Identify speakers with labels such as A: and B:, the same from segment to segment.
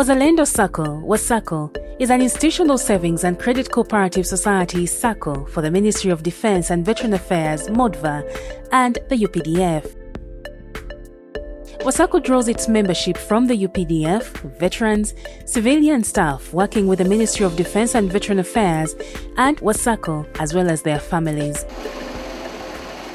A: Wazalendo Sacco, WSACCO, is an institutional savings and credit cooperative society SACCO for the Ministry of Defense and Veteran Affairs, MODVA, and the UPDF. WSACCO draws its membership from the UPDF, veterans, civilian staff working with the Ministry of Defense and Veteran Affairs, and WSACCO, as well as their families.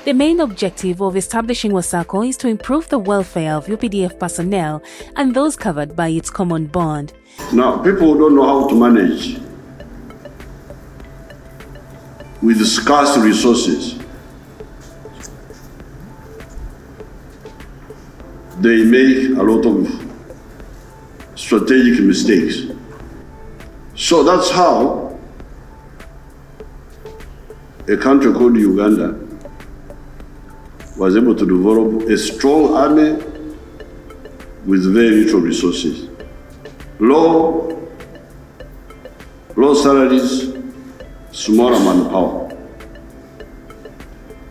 A: The main objective of establishing WSACCO is to improve the welfare of UPDF personnel and those covered by its common bond.
B: Now, people don't know how to manage with scarce resources. They make a lot of strategic mistakes. So that's how a country called Uganda was able to develop a strong army with very little resources. Low salaries, small manpower.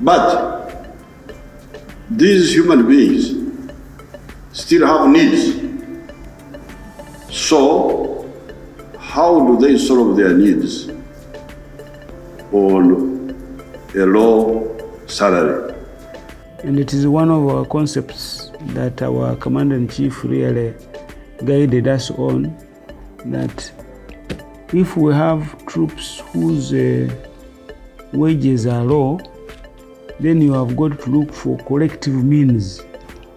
B: But these human beings still have needs. So how do they solve their needs on a low salary?
C: And it is one of our concepts that our Commander-in-Chief really guided us on, that if we have troops whose wages are low, then you have got to look for collective means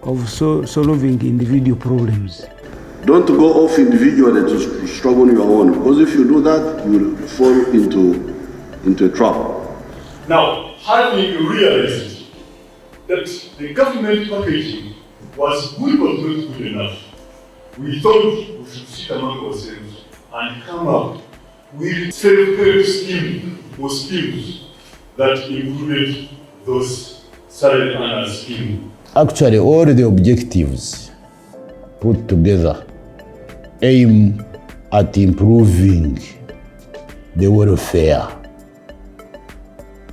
C: of solving individual problems.
B: Don't go off individually to struggle on your own, because if you do that, you will fall into a trap.
D: Now, having realized that the government packaging was good but not good enough, we thought we should sit among ourselves and come up with self-help scheme or schemes that included those salary earners scheme.
E: Actually, all the objectives put together aim at improving the welfare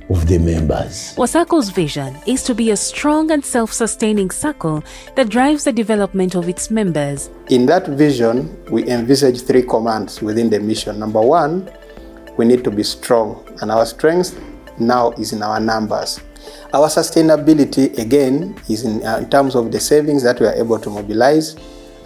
E: of the members.
A: WSACCO's vision is to be a strong and self-sustaining SACCO that drives the development of its members.
F: In that vision, we envisage 3 commands within the mission. Number 1, we need to be strong, and our strength now is in our numbers. Our sustainability, again, is in terms of the savings that we are able to mobilize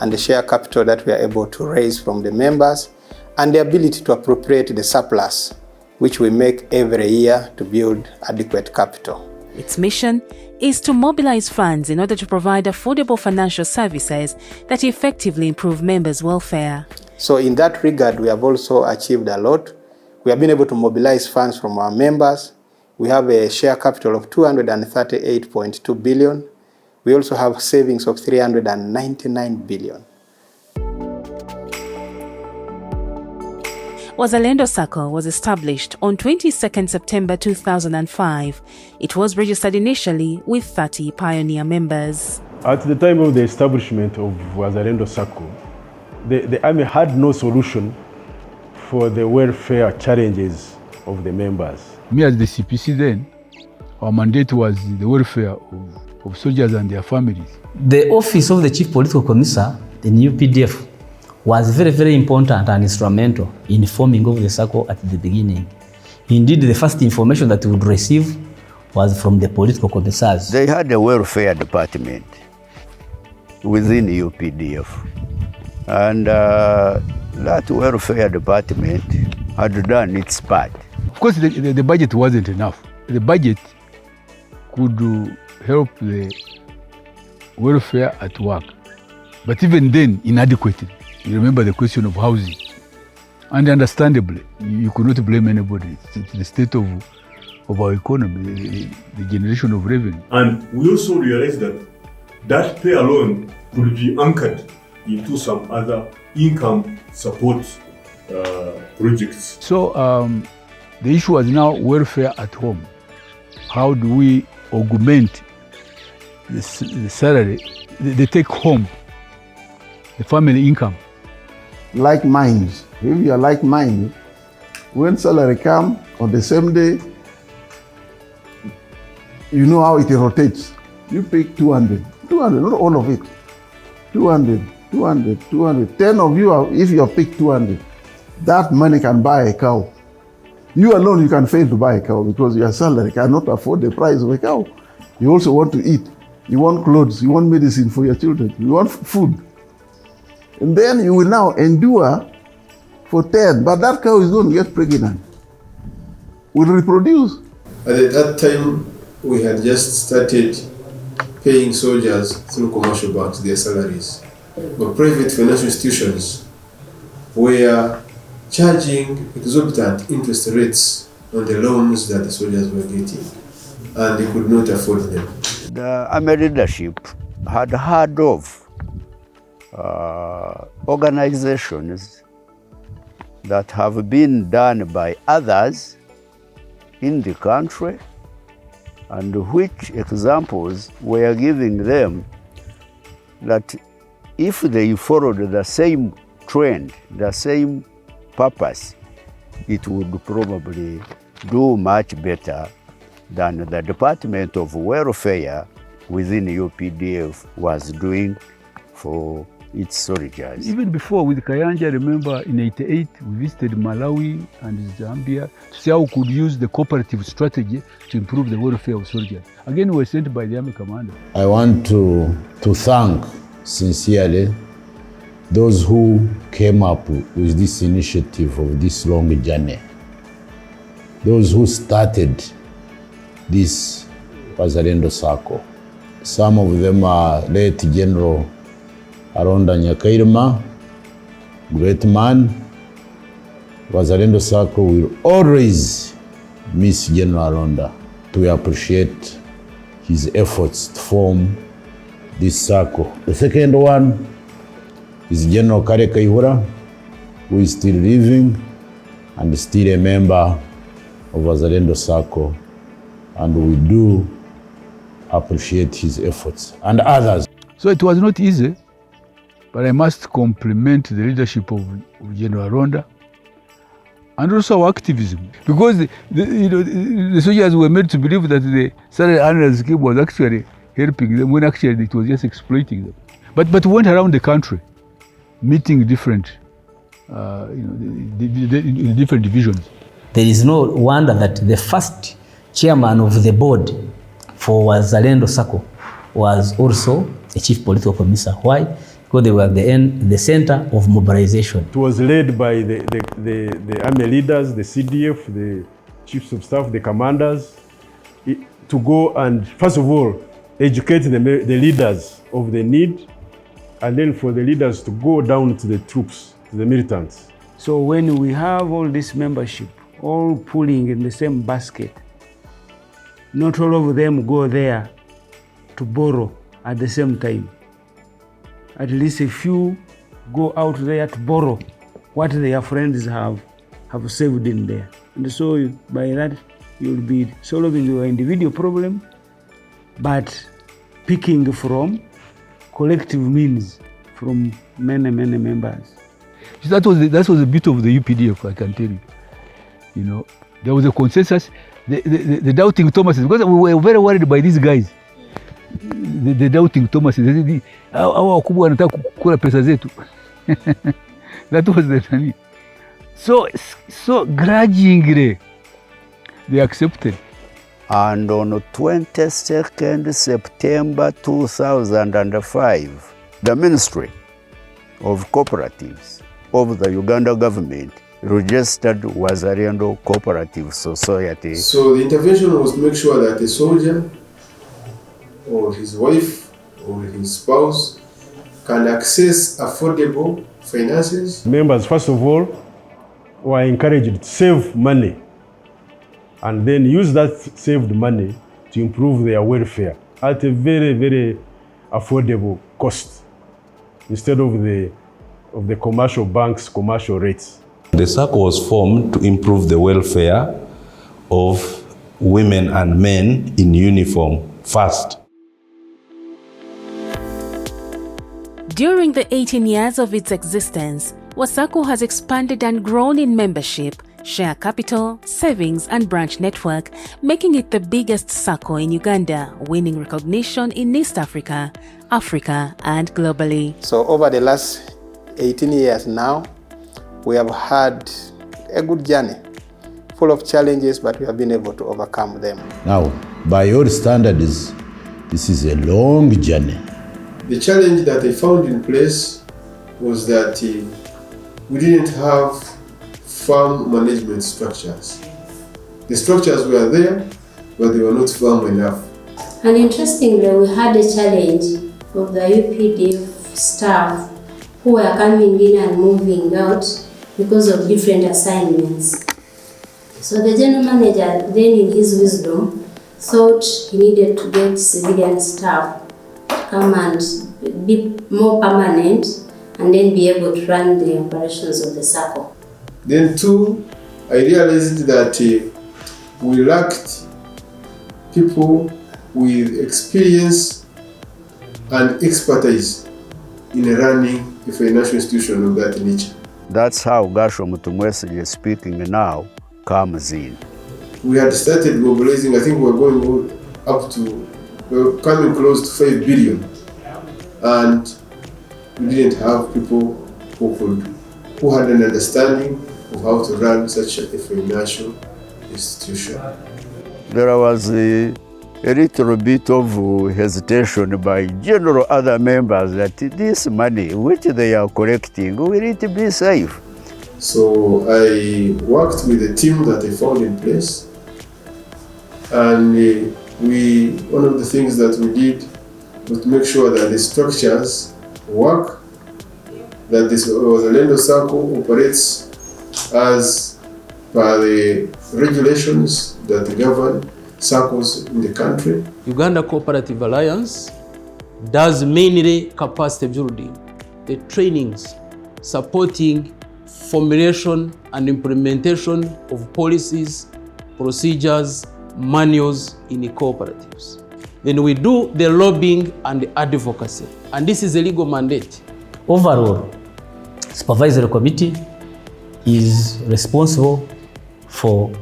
F: and the share capital that we are able to raise from the members, and the ability to appropriate the surplus which we make every year to build adequate capital.
A: Its mission is to mobilize funds in order to provide affordable financial services that effectively improve members' welfare.
F: So in that regard, we have also achieved a lot. We have been able to mobilize funds from our members. We have a share capital of 238.2 billion. We also have savings of 399 billion.
A: Wazalendo Sacco was established on 22nd September 2005. It was registered initially with 30 pioneer members.
G: At the time of the establishment of Wazalendo Sacco, the Army had no solution for the welfare challenges of the members.
H: Me as the CPC then, our mandate was the welfare of soldiers and their families.
I: The office of the Chief Political Commissar in UPDF was very, very important and instrumental in forming of the SACCO at the beginning. Indeed, the first information that we would receive was from the political commissars.
E: They had a welfare department within the UPDF, and that welfare department had done its part.
H: Of course, the budget wasn't enough. The budget could help the welfare at work, but even then, inadequately. You remember the question of housing. And understandably, you could not blame anybody. It's the state of our economy, the generation of revenue.
D: And we also realized that that pay alone could be anchored into some other income support projects.
H: So the issue was now welfare at home. How do we augment the salary, the take home, the family income?
J: Like minds. If you are like minded, when salary comes on the same day, you know how it rotates. You pick 200, not all of it. 200, 200, 200. 10 of you, if you pick 200, that money can buy a cow. You alone, you can fail to buy a cow because your salary cannot afford the price of a cow. You also want to eat. You want clothes. You want medicine for your children. You want food. And then you will now endure for 10, but that cow is going to get pregnant. Will reproduce.
K: At that time, we had just started paying soldiers through commercial banks their salaries. But private financial institutions were charging exorbitant interest rates on the loans that the soldiers were getting, and they could not afford them.
E: The army leadership had heard of organizations that have been done by others in the country, and which examples were giving them that if they followed the same trend, the same purpose, it would probably do much better than the Department of Welfare within UPDF was doing for its soldiers.
H: Even before with Kayanja, I remember in '88 we visited Malawi and Zambia to see how we could use the cooperative strategy to improve the welfare of soldiers. Again, we were sent by the army commander.
L: I want to thank sincerely those who came up with this initiative of this long journey. Those who started this Wazalendo Sacco. Some of them are late General Aronda Nyakairima, great man. Wazalendo Sacco will always miss General Aronda. We appreciate his efforts to form this Sacco. The second one is General Kare Kaihura, who is still living and still a member of Wazalendo Sacco, and we do appreciate his efforts, and others.
H: So it was not easy, but I must compliment the leadership of General Aronda and also our activism, because the soldiers were made to believe that the salary earners scheme was actually helping them when actually it was just exploiting them. But we went around the country, meeting different, the different divisions.
I: There is no wonder that the first chairman of the board for Wazalendo Sacco was also a chief political commissioner. Why? Because they were the center of mobilization.
G: It was led by the army leaders, the CDF, the chiefs of staff, the commanders, to go and, first of all, educate the leaders of the need, and then for the leaders to go down to the troops, to the militants.
C: So when we have all this membership, all pulling in the same basket, not all of them go there to borrow at the same time. At least a few go out there to borrow what their friends have saved in there. And so by that, you'll be solving your individual problem, but picking from collective means from many members.
H: That was the bit of the UPDF, I can tell you. You know, there was a consensus. The doubting Thomases, because we were very worried by these guys. The doubting Thomases, hawa wakubwa wanataka kukula pesa zetu. That was the thing. So grudgingly, they accepted.
E: And on 22nd September 2005, the Ministry of Cooperatives of the Uganda government registered Wazalendo Cooperative Society.
K: So the intervention was to make sure that a soldier or his wife or his spouse can access affordable finances.
G: Members, first of all, were encouraged to save money and then use that saved money to improve their welfare at a very, very affordable cost instead of the commercial banks' commercial rates.
M: The Sacco was formed to improve the welfare of women and men in uniform first.
A: During the 18 years of its existence, WSACCO has expanded and grown in membership, share capital, savings and branch network, making it the biggest SACCO in Uganda, winning recognition in East Africa Africa, and globally.
F: So over the last 18 years now, we have had a good journey, full of challenges, but we have been able to overcome them.
L: Now, by your standards, this is a long journey.
K: The challenge that I found in place was that we didn't have firm management structures. The structures were there, but they were not firm enough.
N: And interestingly, we had a challenge of the UPDF staff who were coming in and moving out because of different assignments. So the general manager then, in his wisdom, thought he needed to get civilian staff to come and be more permanent and then be able to run the operations of the Sacco.
K: Then two, I realized that we lacked people with experience and expertise in running a financial institution of that nature.
E: That's how Gasho Mutumwesi is speaking now comes in.
K: We had started mobilizing, I think we were going up to, we were coming close to 5 billion. And we didn't have people who had an understanding of how to run such a financial institution.
E: There was a little bit of hesitation by general other members that this money which they are collecting, will it be safe?
K: So I worked with the team that I found in place, and one of the things that we did was to make sure that the structures work, that this Wazalendo Sacco operates as per the regulations that govern SACCOs in the country.
O: Uganda Cooperative Alliance does mainly capacity building, the trainings supporting formulation and implementation of policies, procedures, manuals in the cooperatives. Then we do the lobbying and the advocacy, and this is a legal mandate.
I: Overall, Supervisory Committee is responsible for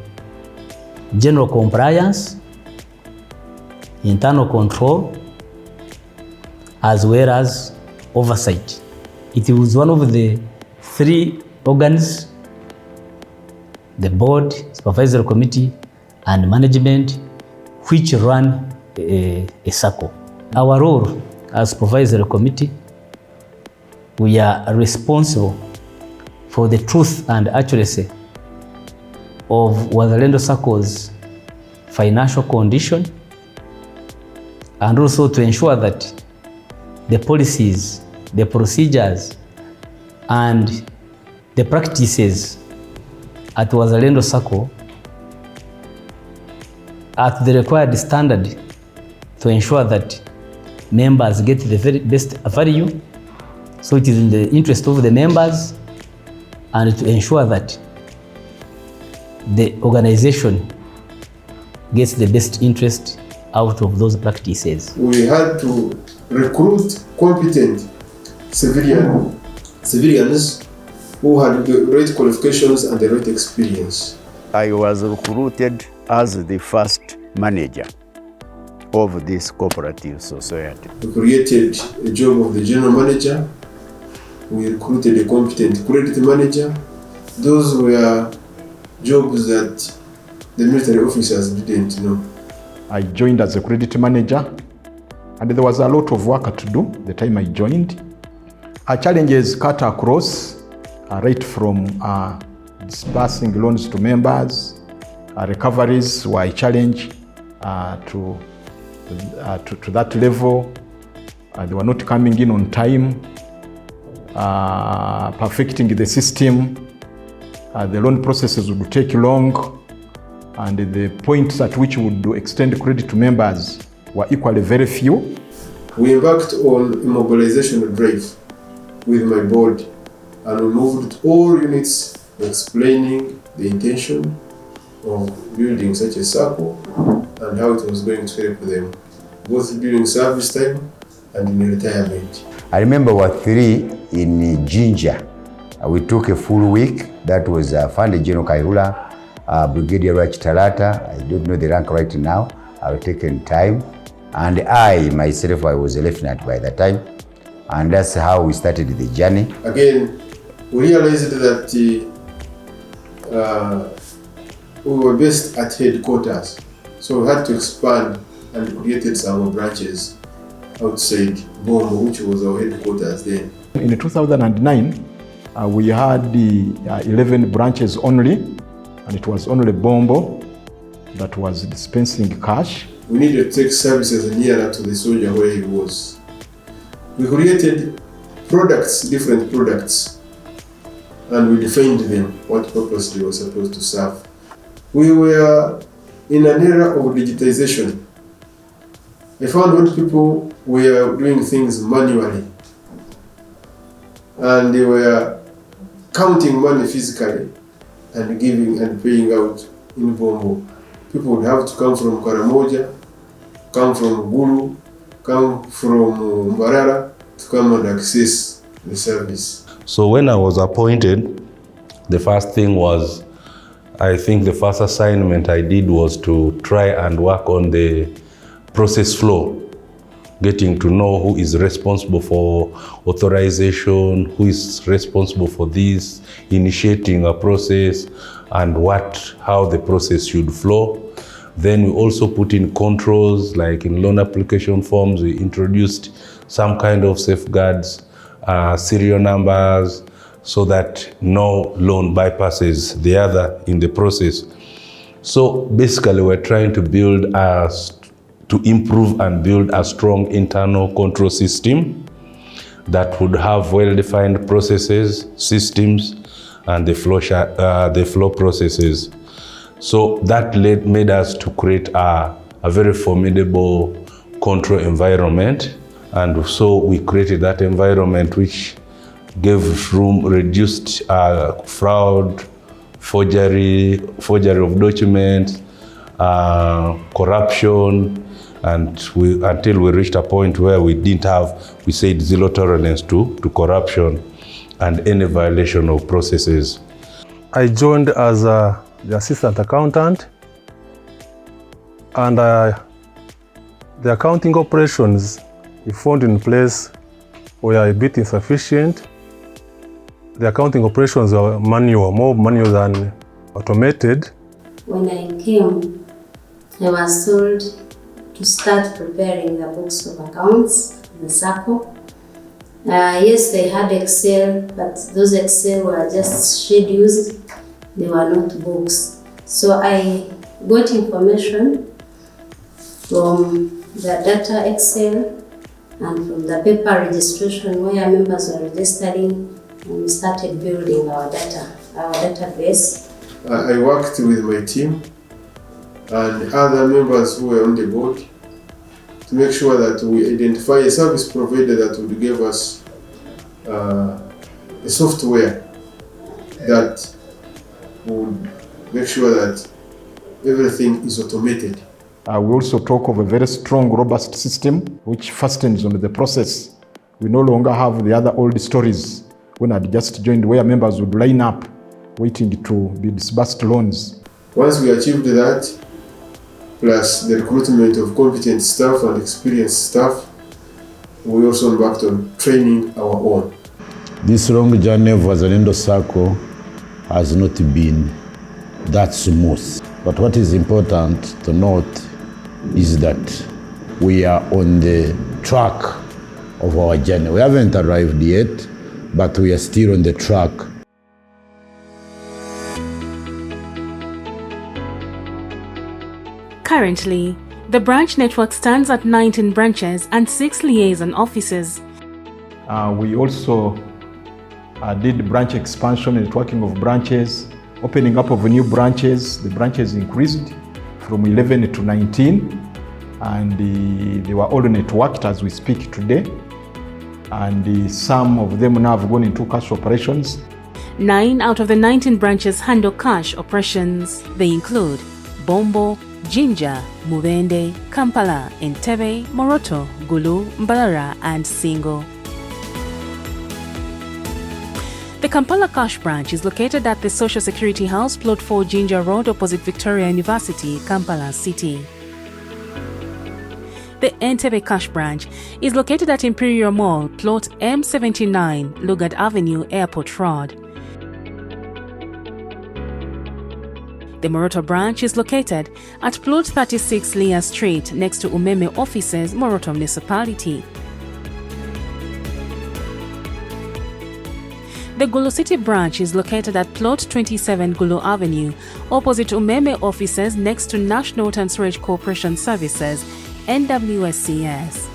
I: general compliance, internal control, as well as oversight. It was one of the 3 organs, the board, supervisory committee, and management, which run a SACCO. Our role as supervisory committee, we are responsible for the truth and accuracy of Wazalendo Sacco's financial condition, and also to ensure that the policies, the procedures, and the practices at Wazalendo Sacco at the required standard to ensure that members get the very best value. So it is in the interest of the members and to ensure that the organization gets the best interest out of those practices.
K: We had to recruit competent civilians who had the right qualifications and the right experience.
E: I was recruited as the first manager of this cooperative society.
K: We created a job of the general manager. We recruited a competent credit manager. Those were jobs that the military officers didn't know.
P: I joined as a credit manager, and there was a lot of work to do the time I joined. Our challenges cut across right from disbursing loans to members. Recoveries were a challenge to that level. They were not coming in on time. Perfecting the system, the loan processes would take long, and the points at which we would extend credit to members were equally very few.
K: We embarked on a mobilization drive with my board, and we moved all units explaining the intention of building such a SACCO and how it was going to help them, both during service time and in retirement.
Q: I remember we were 3 in Jinja. We took a full week. That was Fande General Kairula, Brigadier Rach Talata. I don't know the rank right now. I've taken time. And I, myself, I was a lieutenant by that time. And that's how we started the journey.
K: Again, we realized that we were based at headquarters. So we had to expand and created some branches outside Bombo, which was our headquarters then.
P: In 2009, we had the 11 branches only, and it was only Bombo that was dispensing cash.
K: We needed to take services nearer to the soldier where he was. We created products, different products, and we defined them, what purpose they were supposed to serve. We were in an era of digitization. I found when people were doing things manually and they were counting money physically and giving and paying out in Bombo, people would have to come from Karamoja, come from Gulu, come from Mbarara to come and access the service.
M: So when I was appointed, the first thing was, I think the first assignment I did was to try and work on the process flow, getting to know who is responsible for authorization, who is responsible for this, initiating a process, and how the process should flow. Then we also put in controls, like in loan application forms, we introduced some kind of safeguards, serial numbers, so that no loan bypasses the other in the process. So basically we're trying to to improve and build a strong internal control system that would have well-defined processes, systems, and the flow processes. So that made us to create a very formidable control environment. And so we created that environment which gave room, reduced fraud, forgery of documents, corruption, and until we reached a point where we said zero tolerance to corruption and any violation of processes.
R: I joined as the assistant accountant, and the accounting operations we found in place were a bit insufficient. The accounting operations were more manual than automated.
N: When I came, I was told to start preparing the books of accounts, the Sacco. Yes, they had Excel, but those Excel were just schedules. They were not books. So I got information from the data Excel and from the paper registration where members were registering, and we started building our database.
K: I worked with my team and other members who were on the board to make sure that we identify a service provider that would give us a software that would make sure that everything is automated.
P: We also talk of a very strong, robust system which fastens on the process. We no longer have the other old stories when I'd just joined where members would line up waiting to be disbursed loans.
K: Once we achieved that, plus the recruitment of competent staff and experienced staff, we also embarked on training our own.
L: This long journey of Wazalendo Sacco has not been that smooth. But what is important to note is that we are on the track of our journey. We haven't arrived yet, but we are still on the track.
A: Currently, the branch network stands at 19 branches and 6 liaison offices.
P: We also did branch expansion, networking of branches, opening up of new branches. The branches increased from 11 to 19, and they were all networked as we speak today. And some of them now have gone into cash operations.
A: 9 out of the 19 branches handle cash operations. They include Bombo, Jinja, Mubende, Kampala, Entebbe, Moroto, Gulu, Mbarara, and Singo. The Kampala Cash branch is located at the Social Security House, Plot 4 Jinja Road, opposite Victoria University, Kampala City. The Entebbe Cash Branch is located at Imperial Mall, plot M79, Lugard Avenue, Airport Road. The Moroto branch is located at plot 36 Leah Street next to Umeme offices, Moroto Municipality. The Gulu City branch is located at plot 27 Gulu Avenue, opposite Umeme offices next to National Water and Sewage Corporation Services, NWSCS.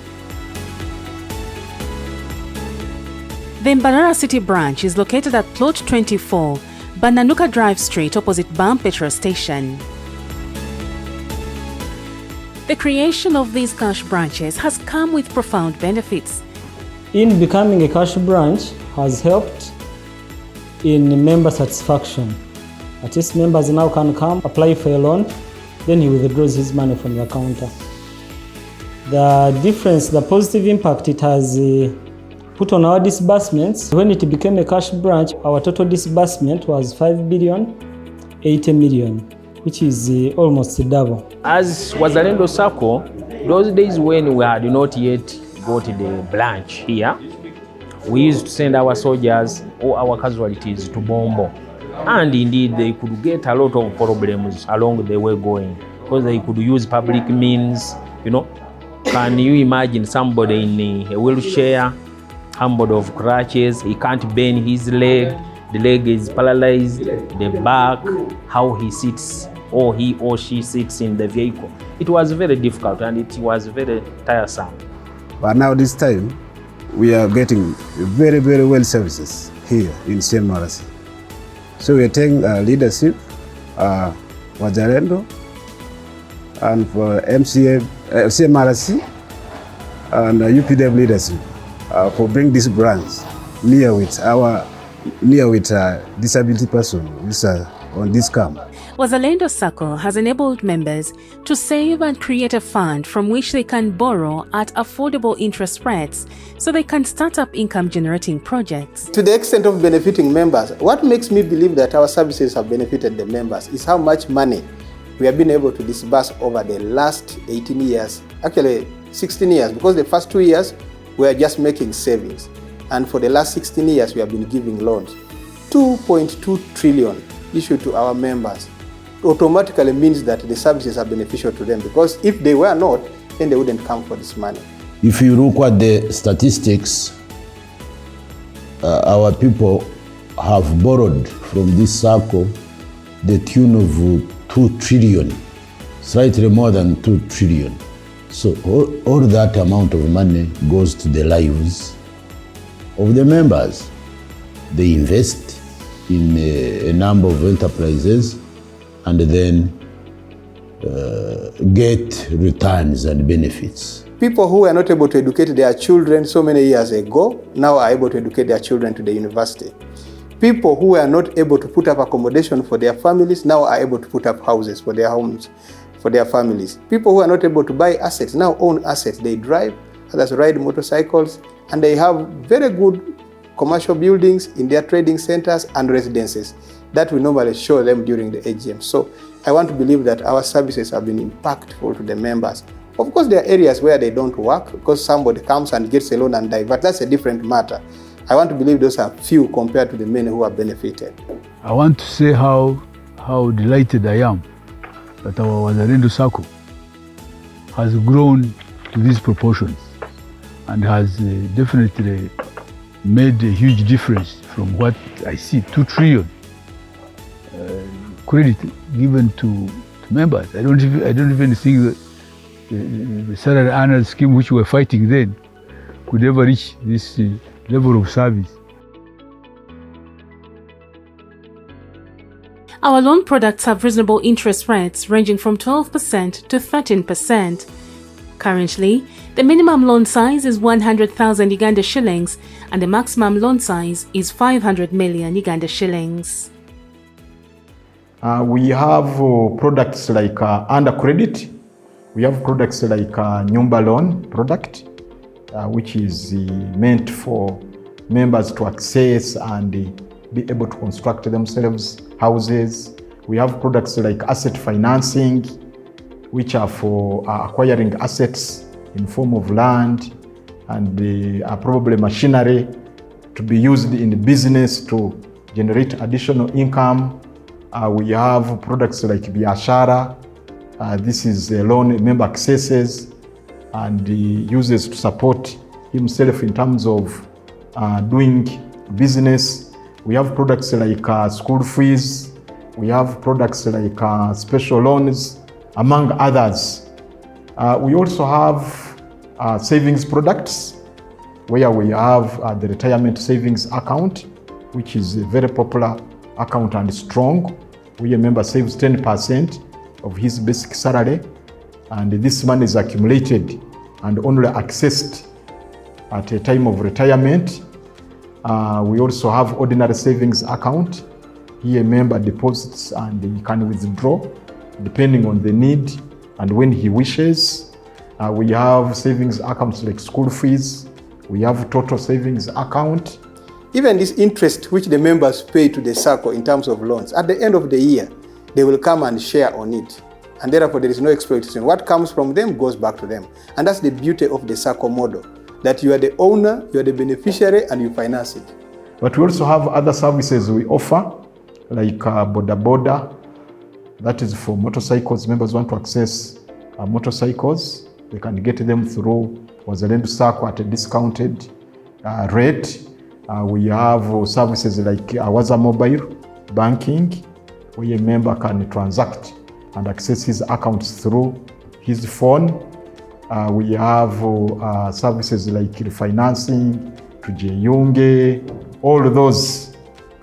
A: The Mbarara City branch is located at plot 24, Bananuka Drive Street, opposite Bam Petrol Station. The creation of these cash branches has come with profound benefits.
S: In becoming a cash branch has helped in member satisfaction. At least members now can come, apply for a loan, then he withdraws his money from the counter. The difference, the positive impact it has put on our disbursements, when it became a cash branch, our total disbursement was 5,080 million, which is almost double.
T: As Wazalendo Sacco, those days when we had not yet got the branch here, we used to send our soldiers or our casualties to Bombo. And indeed, they could get a lot of problems along the way going, because they could use public means, you know. Can you imagine somebody in a wheelchair, humbled of crutches, he can't bend his leg, the leg is paralyzed, the back, how he sits, or he or she sits in the vehicle. It was very difficult and it was very tiresome.
U: But now this time, we are getting very, very well services here in CMRC. So we are taking leadership, Wazalendo, and for CMRC and UPDF leadership for bringing this branch near with disability person on this camp.
A: Wazalendo Sacco has enabled members to save and create a fund from which they can borrow at affordable interest rates so they can start up income-generating projects.
F: To the extent of benefiting members, what makes me believe that our services have benefited the members is how much money we have been able to disburse over the last 18 years, actually 16 years, because the first 2 years we are just making savings. And for the last 16 years we have been giving loans. 2.2 trillion issued to our members automatically means that the services are beneficial to them, because if they were not, then they wouldn't come for this money.
L: If you look at the statistics, our people have borrowed from this circle the tune of 2 trillion, slightly more than 2 trillion. So all that amount of money goes to the lives of the members. They invest in a number of enterprises and then get returns and benefits.
F: People who were not able to educate their children so many years ago now are able to educate their children to the university. People who were not able to put up accommodation for their families now are able to put up houses for their homes, for their families. People who are not able to buy assets now own assets. They drive, others ride motorcycles, and they have very good commercial buildings in their trading centers and residences that we normally show them during the AGM. So I want to believe that our services have been impactful to the members. Of course, there are areas where they don't work because somebody comes and gets a loan and divert. That's a different matter. I want to believe those are few compared to the many who have benefited.
H: I want to say how delighted I am that our Wazalendo Sacco has grown to these proportions and has definitely made a huge difference from what I see, 2 trillion credit given to members. I don't even think that the salary earners scheme which we were fighting then could ever reach this level of service.
A: Our loan products have reasonable interest rates ranging from 12% to 13%. Currently, the minimum loan size is 100,000 Uganda shillings and the maximum loan size is 500 million Uganda shillings.
P: We have products like under credit. We have products like Nyumba loan product, which is meant for members to access and be able to construct themselves houses. We have products like asset financing, which are for acquiring assets in form of land and probably machinery to be used in the business to generate additional income. We have products like biashara. This is a loan member accesses and uses to support himself in terms of doing business. We have products like school fees. We have products like special loans, among others. We also have savings products where we have the retirement savings account, which is a very popular account and strong, where a member saves 10% of his basic salary, and this money is accumulated and only accessed at a time of retirement. We also have ordinary savings account. Here a member deposits and he can withdraw depending on the need and when he wishes. We have savings accounts like school fees. We have total savings account.
F: Even this interest which the members pay to the SACCO in terms of loans, at the end of the year, they will come and share on it. And therefore there is no exploitation. What comes from them goes back to them. And that's the beauty of the SACCO model, that you are the owner, you are the beneficiary, and you finance it.
P: But we also have other services we offer, like Boda Boda. That is for motorcycles. Members want to access motorcycles. They can get them through Wazalendo Sacco at a discounted rate. We have services like Waza Mobile Banking, where a member can transact and access his accounts through his phone. We have services like refinancing, Tujeyunge. All of those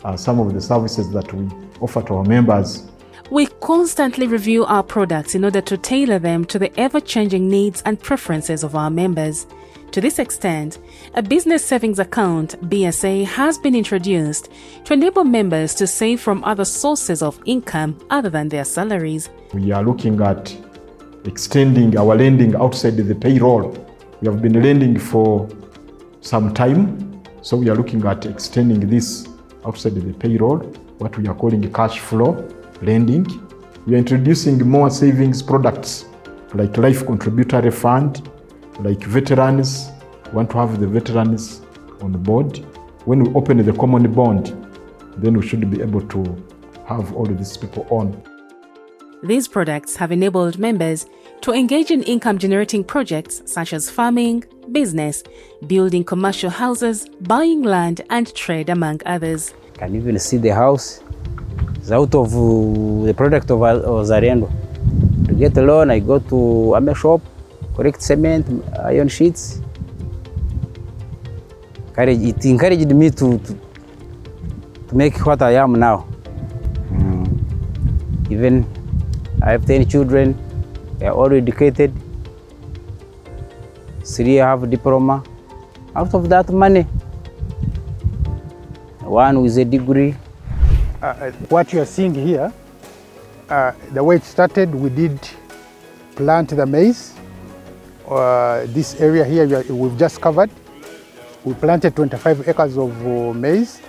P: are some of the services that we offer to our members.
A: We constantly review our products in order to tailor them to the ever-changing needs and preferences of our members. To this extent, a business savings account, BSA, has been introduced to enable members to save from other sources of income other than their salaries.
P: We are looking at extending our lending outside the payroll. We have been lending for some time, so we are looking at extending this outside the payroll, what we are calling cash flow lending. We are introducing more savings products like life contributory fund, like veterans. We want to have the veterans on board. When we open the common bond, then we should be able to have all of these people on.
A: These products have enabled members to engage in income-generating projects such as farming, business, building commercial houses, buying land, and trade, among others.
B: You can even see the house. It's out of the product of Wazalendo. To get a loan, I go to a shop, collect cement, iron sheets. It encouraged me to make what I am now. Even I have 10 children, they are all educated. 3 have a diploma. Out of that money, 1 with a degree.
V: What you are seeing here, the way it started, we did plant the maize. This area here we've just covered. We planted 25 acres of maize,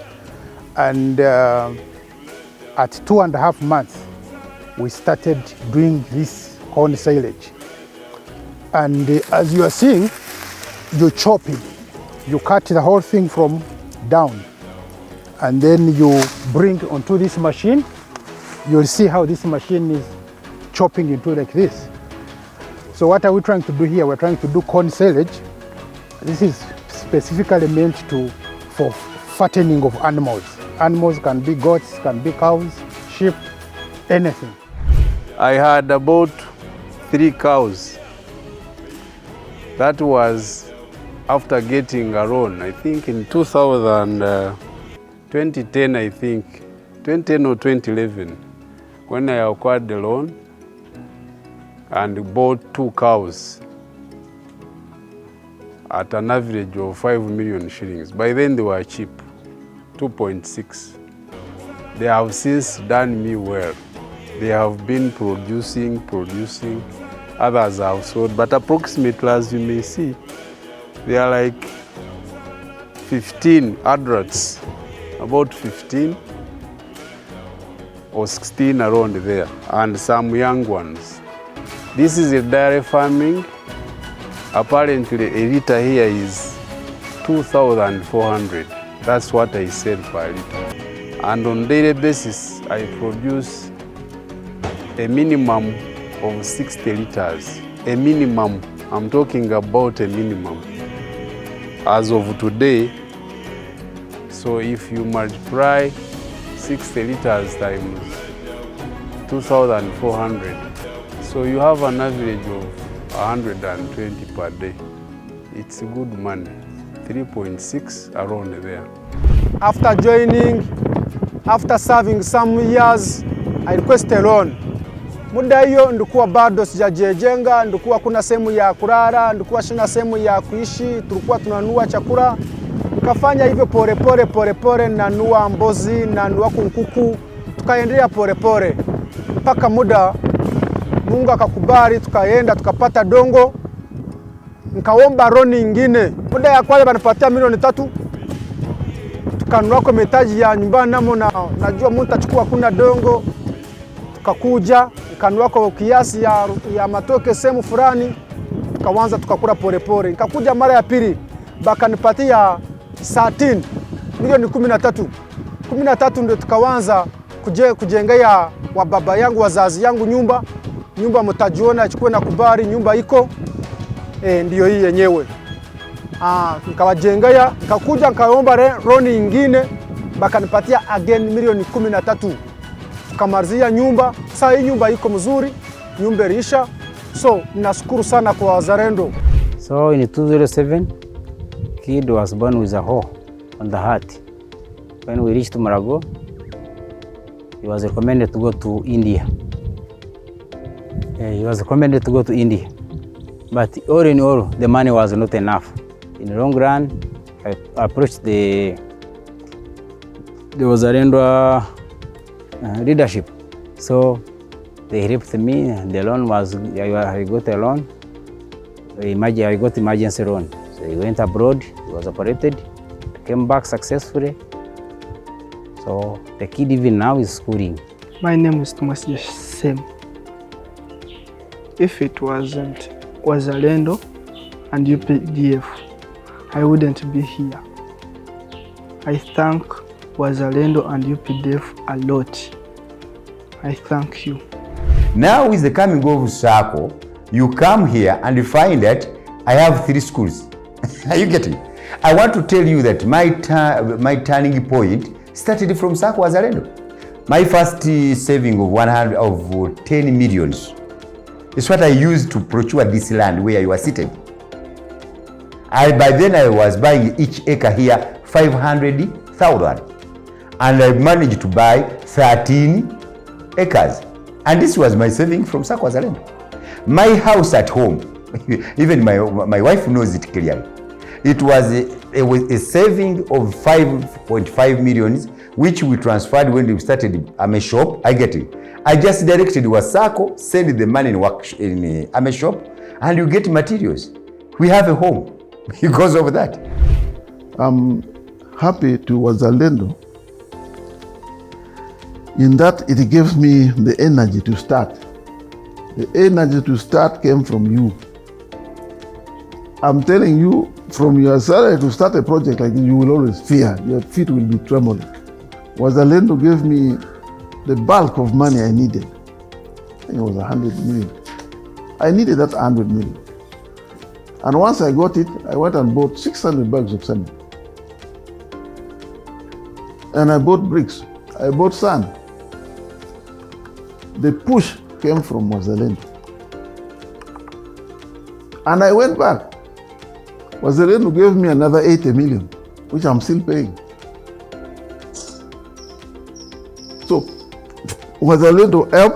V: and at 2.5 months, we started doing this corn silage. And as you are seeing, you chop it. You cut the whole thing from down, and then you bring onto this machine. You'll see how this machine is chopping into like this. So what are we trying to do here? We're trying to do corn silage. This is specifically meant for fattening of animals. Animals can be goats, can be cows, sheep, anything.
U: I had about 3 cows. That was after getting a loan, I think in 2010, I think, 2010 or 2011, when I acquired the loan and bought 2 cows at an average of 5 million shillings. By then they were cheap, 2.6. They have since done me well. They have been producing. Others have sold, but approximately, as you may see, they are like 15 adults, about 15 or 16 around there, and some young ones. This is a dairy farming. Apparently, a liter here is 2,400. That's what I sell per liter. And on daily basis, I produce a minimum of 60 liters. A minimum, I'm talking about a minimum. As of today, so if you multiply 60 liters times 2,400, so you have an average of 120 per day. It's good money, 3.6 around there.
D: After joining, after serving some years, I request a loan. Muda hiyo ndikuwa bado sijajenga, ndikuwa kuna sehemu ya kulala, ndikuwa sina sehemu ya kuishi, tulikuwa tunanunua chakula. Nikafanya hivyo pole, nanua mbozi, nanua kuku, tukaendelea pole. Mpaka muda Mungu akakubali, tukaenda tukapata dongo. Nikaomba loan nyingine. Muda ya kwanza banipatia milioni 3. Tukanunua kwa mitaji ya nyumbani namo najua Mungu tachukua kuna dongo. Tukakuja, nikanunua kwa kiasi ya matoke sehemu fulani. Tukaanza tukakula pole. Nikakuja mara ya pili, bakanipatia 13 milioni 13. 13 ndio tukaanza kujengea wa baba yangu, wazazi yangu nyumba mtajiona ichukue na kubari, nyumba iko ndio hii yenyewe. Nikawajengea, nikakuja nikaomba loan nyingine, bakanipatia again milioni 13. Tukamalizia nyumba. Sasa hii nyumba iko mzuri, nyumba ilisha. So ninashukuru sana kwa Wazalendo.
B: So in 2007, kid was born with a hole on the heart. When we reached Marago, he was recommended to go to India. But all in all, the money was not enough. In the long run, I approached the Wazalendo leadership. So they helped me. The loan was, I got a loan. I got emergency loan. So he went abroad, he was operated, came back successfully. So the kid even now is schooling.
J: My name is Thomas Sam. If it wasn't Wazalendo and UPDF, I wouldn't be here. I thank Wazalendo and UPDF a lot. I thank you.
Q: Now with the coming of Sacco, you come here and you find that I have 3 schools. Are you getting? I want to tell you that my turning point started from Sacco Wazalendo. My first saving of 10 millions is what I used to procure this land where you are sitting. By then I was buying each acre here 500,000, and I managed to buy 13 acres. And this was my saving from Sacco Wazalendo. My house at home, even my wife knows it clearly. It was a saving of 5.5 million, which we transferred when we started Ame shop. I get it. I just directed WSACCO, send the money in Ame shop, and you get materials. We have a home because of that.
W: I'm happy to Wazalendo in that it gives me the energy to start. The energy to start came from you. I'm telling you, from your salary to start a project like this, you will always fear. Your feet will be trembling. Wazalendo gave me the bulk of money I needed. I think it was 100 million. I needed that 100 million. And once I got it, I went and bought 600 bags of cement. And I bought bricks. I bought sand. The push came from Wazalendo. And I went back. Wazalendo gave me another 80 million, which I'm still paying. So, Wazalendo help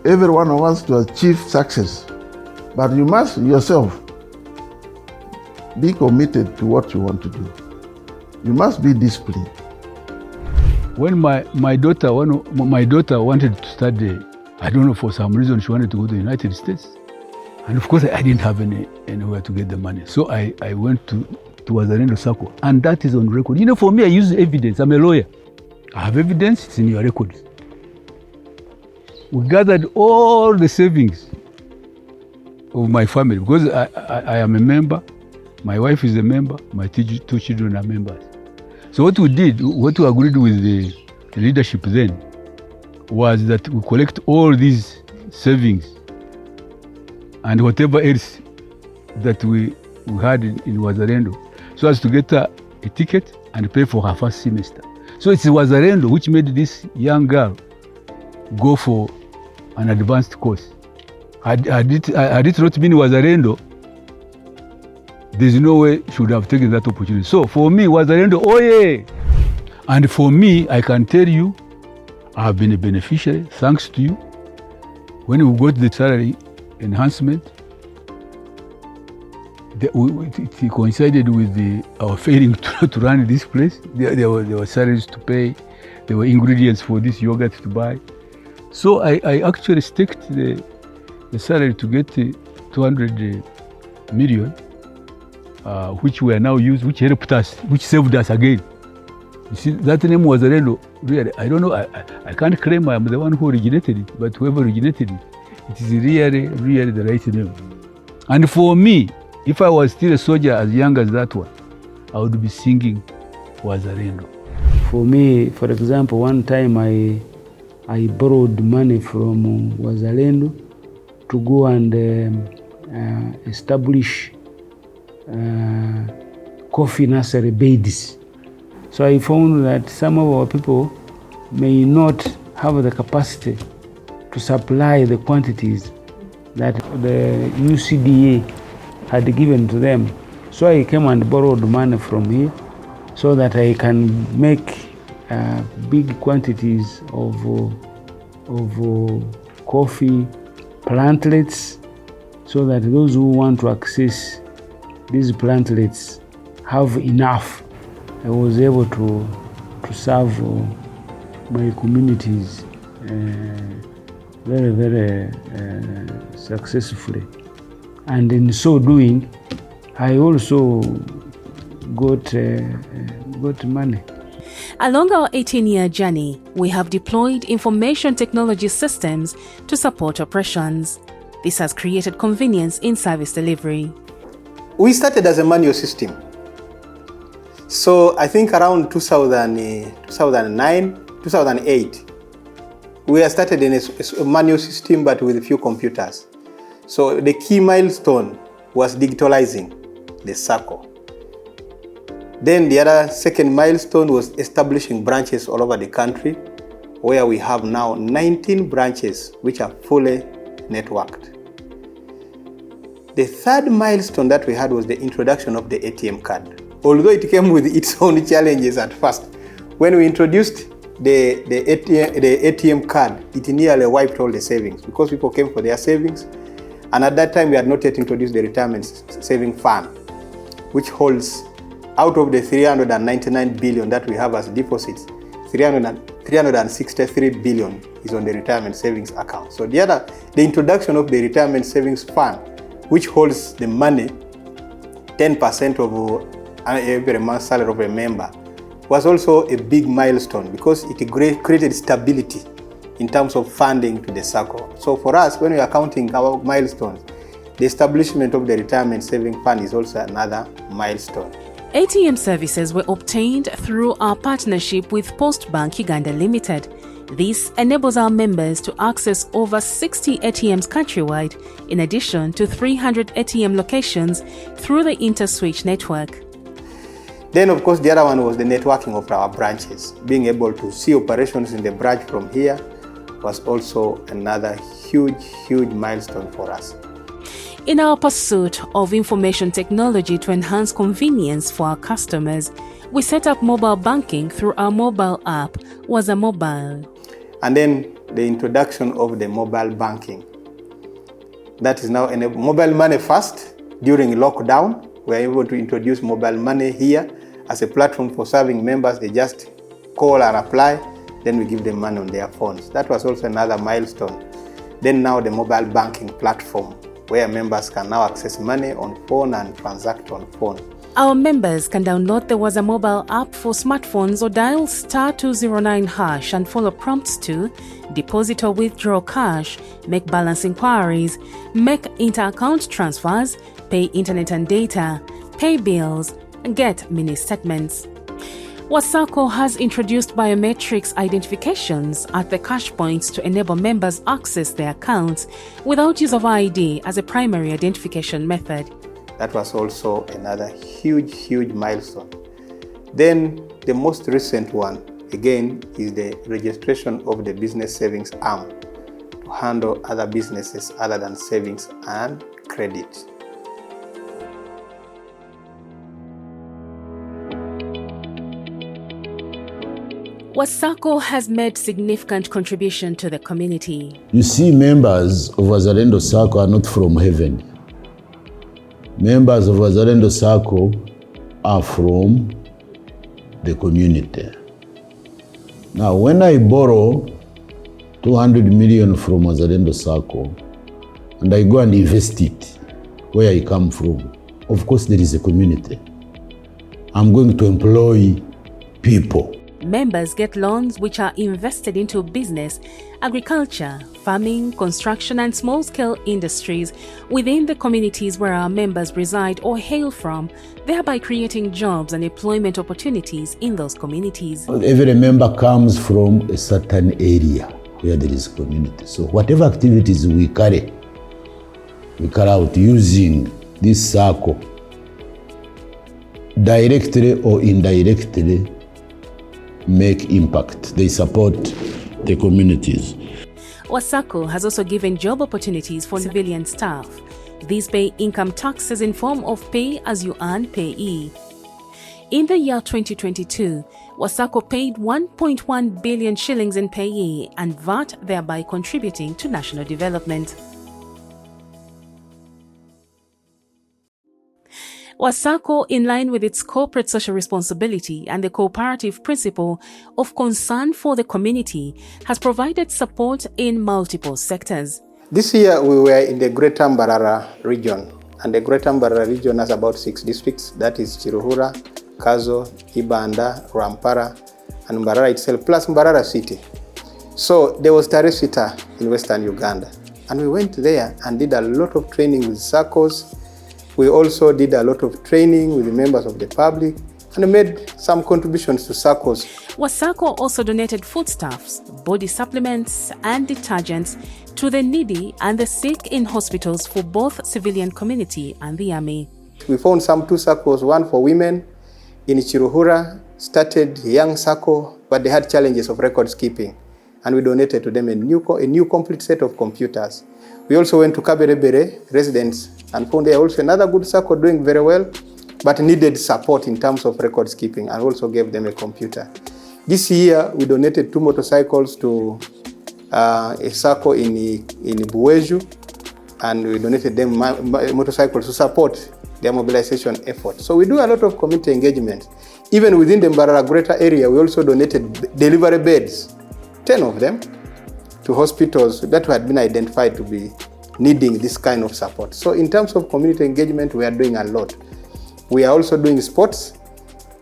W: every one of us to achieve success. But you must yourself be committed to what you want to do. You must be disciplined.
H: When my daughter wanted to study, I don't know, for some reason she wanted to go to the United States. And of course I didn't have anywhere to get the money. So I went to Wazalendo Sacco, and that is on record. You know, for me, I use evidence. I'm a lawyer. I have evidence, it's in your records. We gathered all the savings of my family, because I am a member, my wife is a member, my two children are members. So what we did, what we agreed with the leadership then, was that we collect all these savings and whatever else that we had in Wazalendo, so as to get a ticket and pay for her first semester. So it's Wazalendo which made this young girl go for an advanced course. Had it not been Wazalendo, there's no way she would have taken that opportunity. So for me, Wazalendo, oh yeah! And for me, I can tell you, I have been a beneficiary, thanks to you. When we got the salary enhancement, it coincided with our failing to run this place. There were salaries to pay, there were ingredients for this yogurt to buy. So I actually staked the salary to get 200 million, which we are now used, which helped us, which saved us again. You see, that name was Wazalendo. Really, I don't know, I can't claim I'm the one who originated it, but whoever originated it, it is really, really the right name. And for me, if I was still a soldier as young as that one, I would be singing Wazalendo.
C: For me, for example, one time I borrowed money from Wazalendo to go and establish coffee nursery beds. So I found that some of our people may not have the capacity to supply the quantities that the UCDA had given to them. So I came and borrowed money from here so that I can make big quantities of coffee plantlets, so that those who want to access these plantlets have enough. I was able to serve my communities very, very successfully. And in so doing, I also got money.
A: Along our 18-year journey, we have deployed information technology systems to support operations. This has created convenience in service delivery.
F: We started as a manual system. So I think around 2009, 2008, we started in a manual system but with a few computers. So the key milestone was digitalizing the Sacco. Then the other second milestone was establishing branches all over the country, where we have now 19 branches which are fully networked. The third milestone that we had was the introduction of the ATM card. Although it came with its own challenges at first. When we introduced the ATM card, it nearly wiped all the savings because people came for their savings. And at that time, we had not yet introduced the retirement saving fund, which holds, out of the 399 billion that we have as deposits, 363 billion is on the retirement savings account. So the introduction of the retirement savings fund, which holds the money, 10% of every month's salary of a member, was also a big milestone because it created stability in terms of funding to the Sacco. So for us, when we are counting our milestones, the establishment of the retirement saving fund is also another milestone.
A: ATM services were obtained through our partnership with Postbank Uganda Limited. This enables our members to access over 60 ATMs countrywide, in addition to 300 ATM locations through the InterSwitch network.
F: Then, of course, the other one was the networking of our branches. Being able to see operations in the branch from here was also another huge milestone for us.
A: In our pursuit of information technology to enhance convenience for our customers, we set up mobile banking through our mobile app, Wazamobile.
F: And then the introduction of the mobile banking. That is now mobile money first. During lockdown, we were able to introduce mobile money here as a platform for serving members. They just call and apply, then we give them money on their phones. That was also another milestone. Then now the mobile banking platform, where members can now access money on phone and transact on phone.
A: Our members can download the Waza mobile app for smartphones or dial *209# and follow prompts to deposit or withdraw cash, make balance inquiries, make inter-account transfers, pay internet and data, pay bills, and get mini statements. WSACCO has introduced biometrics identifications at the cash points to enable members access their accounts without use of ID as a primary identification method.
F: That was also another huge milestone. Then the most recent one, again, is the registration of the business savings arm to handle other businesses other than savings and credit.
A: WSACCO has made significant contribution to the community.
L: You see, members of Wazalendo Sacco are not from heaven. Members of Wazalendo Sacco are from the community. Now, when I borrow 200 million from Wazalendo Sacco and I go and invest it where I come from, of course there is a community. I'm going to employ people.
A: Members get loans which are invested into business, agriculture, farming, construction and small-scale industries within the communities where our members reside or hail from, thereby creating jobs and employment opportunities in those communities.
L: Every member comes from a certain area where there is community. So whatever activities we carry out using this circle, directly or indirectly, make impact. They support the communities.
A: WSACCO has also given job opportunities for civilian staff. These pay income taxes in form of pay-as-you-earn payee. In the year 2022, WSACCO paid 1.1 billion shillings in payee and VAT, thereby contributing to national development. WSACCO, in line with its corporate social responsibility and the cooperative principle of concern for the community, has provided support in multiple sectors.
F: This year we were in the Greater Mbarara region, and the Greater Mbarara region has about 6 districts, that is Chiruhura, Kazo, Ibanda, Rwampara, and Mbarara itself, plus Mbarara city. So there was Taresita in Western Uganda, and we went there and did a lot of training with SACCOs. We also did a lot of training with the members of the public and made some contributions to SACCOs.
A: WSACCO also donated foodstuffs, body supplements and detergents to the needy and the sick in hospitals for both civilian community and the army.
F: We found some 2 SACCOs, one for women in Chiruhura, started a young SACCO, but they had challenges of records keeping, and we donated to them a new complete set of computers. We also went to Kaberebere residents and found there also another good SACCO doing very well, but needed support in terms of records keeping, and also gave them a computer. This year, we donated 2 motorcycles to a SACCO in Buweju, and we donated them motorcycles to support their mobilization effort. So we do a lot of community engagement. Even within the Mbarara Greater area, we also donated delivery beds, 10 of them, to hospitals that had been identified to be needing this kind of support. So in terms of community engagement, we are doing a lot. We are also doing sports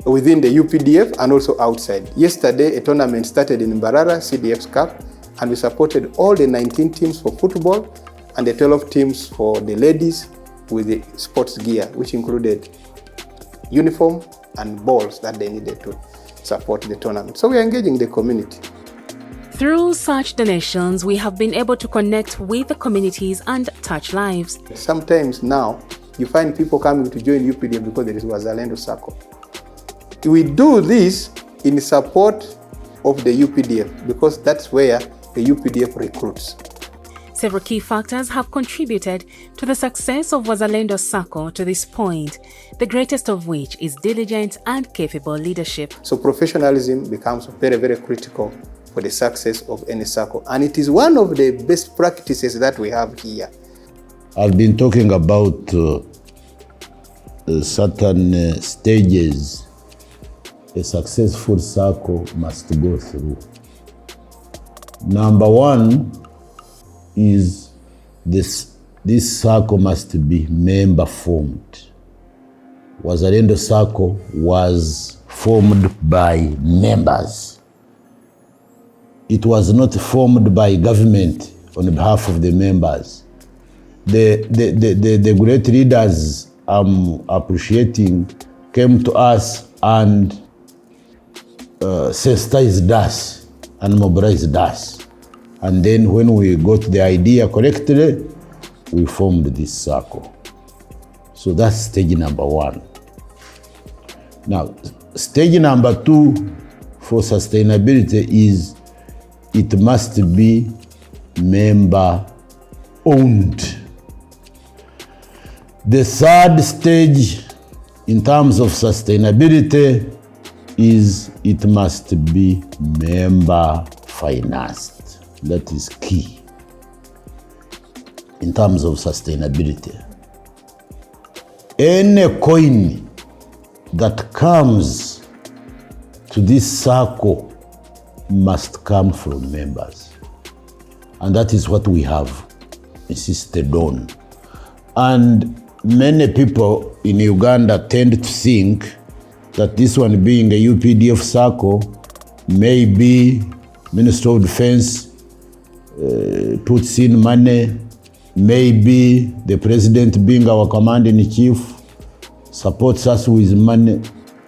F: within the UPDF and also outside. Yesterday, a tournament started in Mbarara, CDF's Cup, and we supported all the 19 teams for football and the 12 teams for the ladies with the sports gear, which included uniform and balls that they needed to support the tournament. So we are engaging the community.
A: Through such donations, we have been able to connect with the communities and touch lives.
F: Sometimes now, you find people coming to join UPDF because there is Wazalendo Sacco. We do this in support of the UPDF because that's where the UPDF recruits.
A: Several key factors have contributed to the success of Wazalendo Sacco to this point, the greatest of which is diligent and capable leadership.
F: So professionalism becomes very, very critical for the success of any SACCO, and it is one of the best practices that we have here.
L: I've been talking about certain stages a successful SACCO must go through. Number 1 is this SACCO must be member formed. Wazalendo Sacco was formed by members. It was not formed by government on behalf of the members. The great leaders I'm appreciating came to us and sensitized us and mobilized us. And then when we got the idea correctly, we formed this circle. So that's stage number 1. Now, stage number 2 for sustainability is it must be member owned. The third stage in terms of sustainability is it must be member financed. That is key in terms of sustainability. Any coin that comes to this circle must come from members. And that is what we have insisted on. And many people in Uganda tend to think that this one being a UPDF circle, maybe Minister of Defense puts in money, maybe the President being our Commander-in-Chief supports us with money.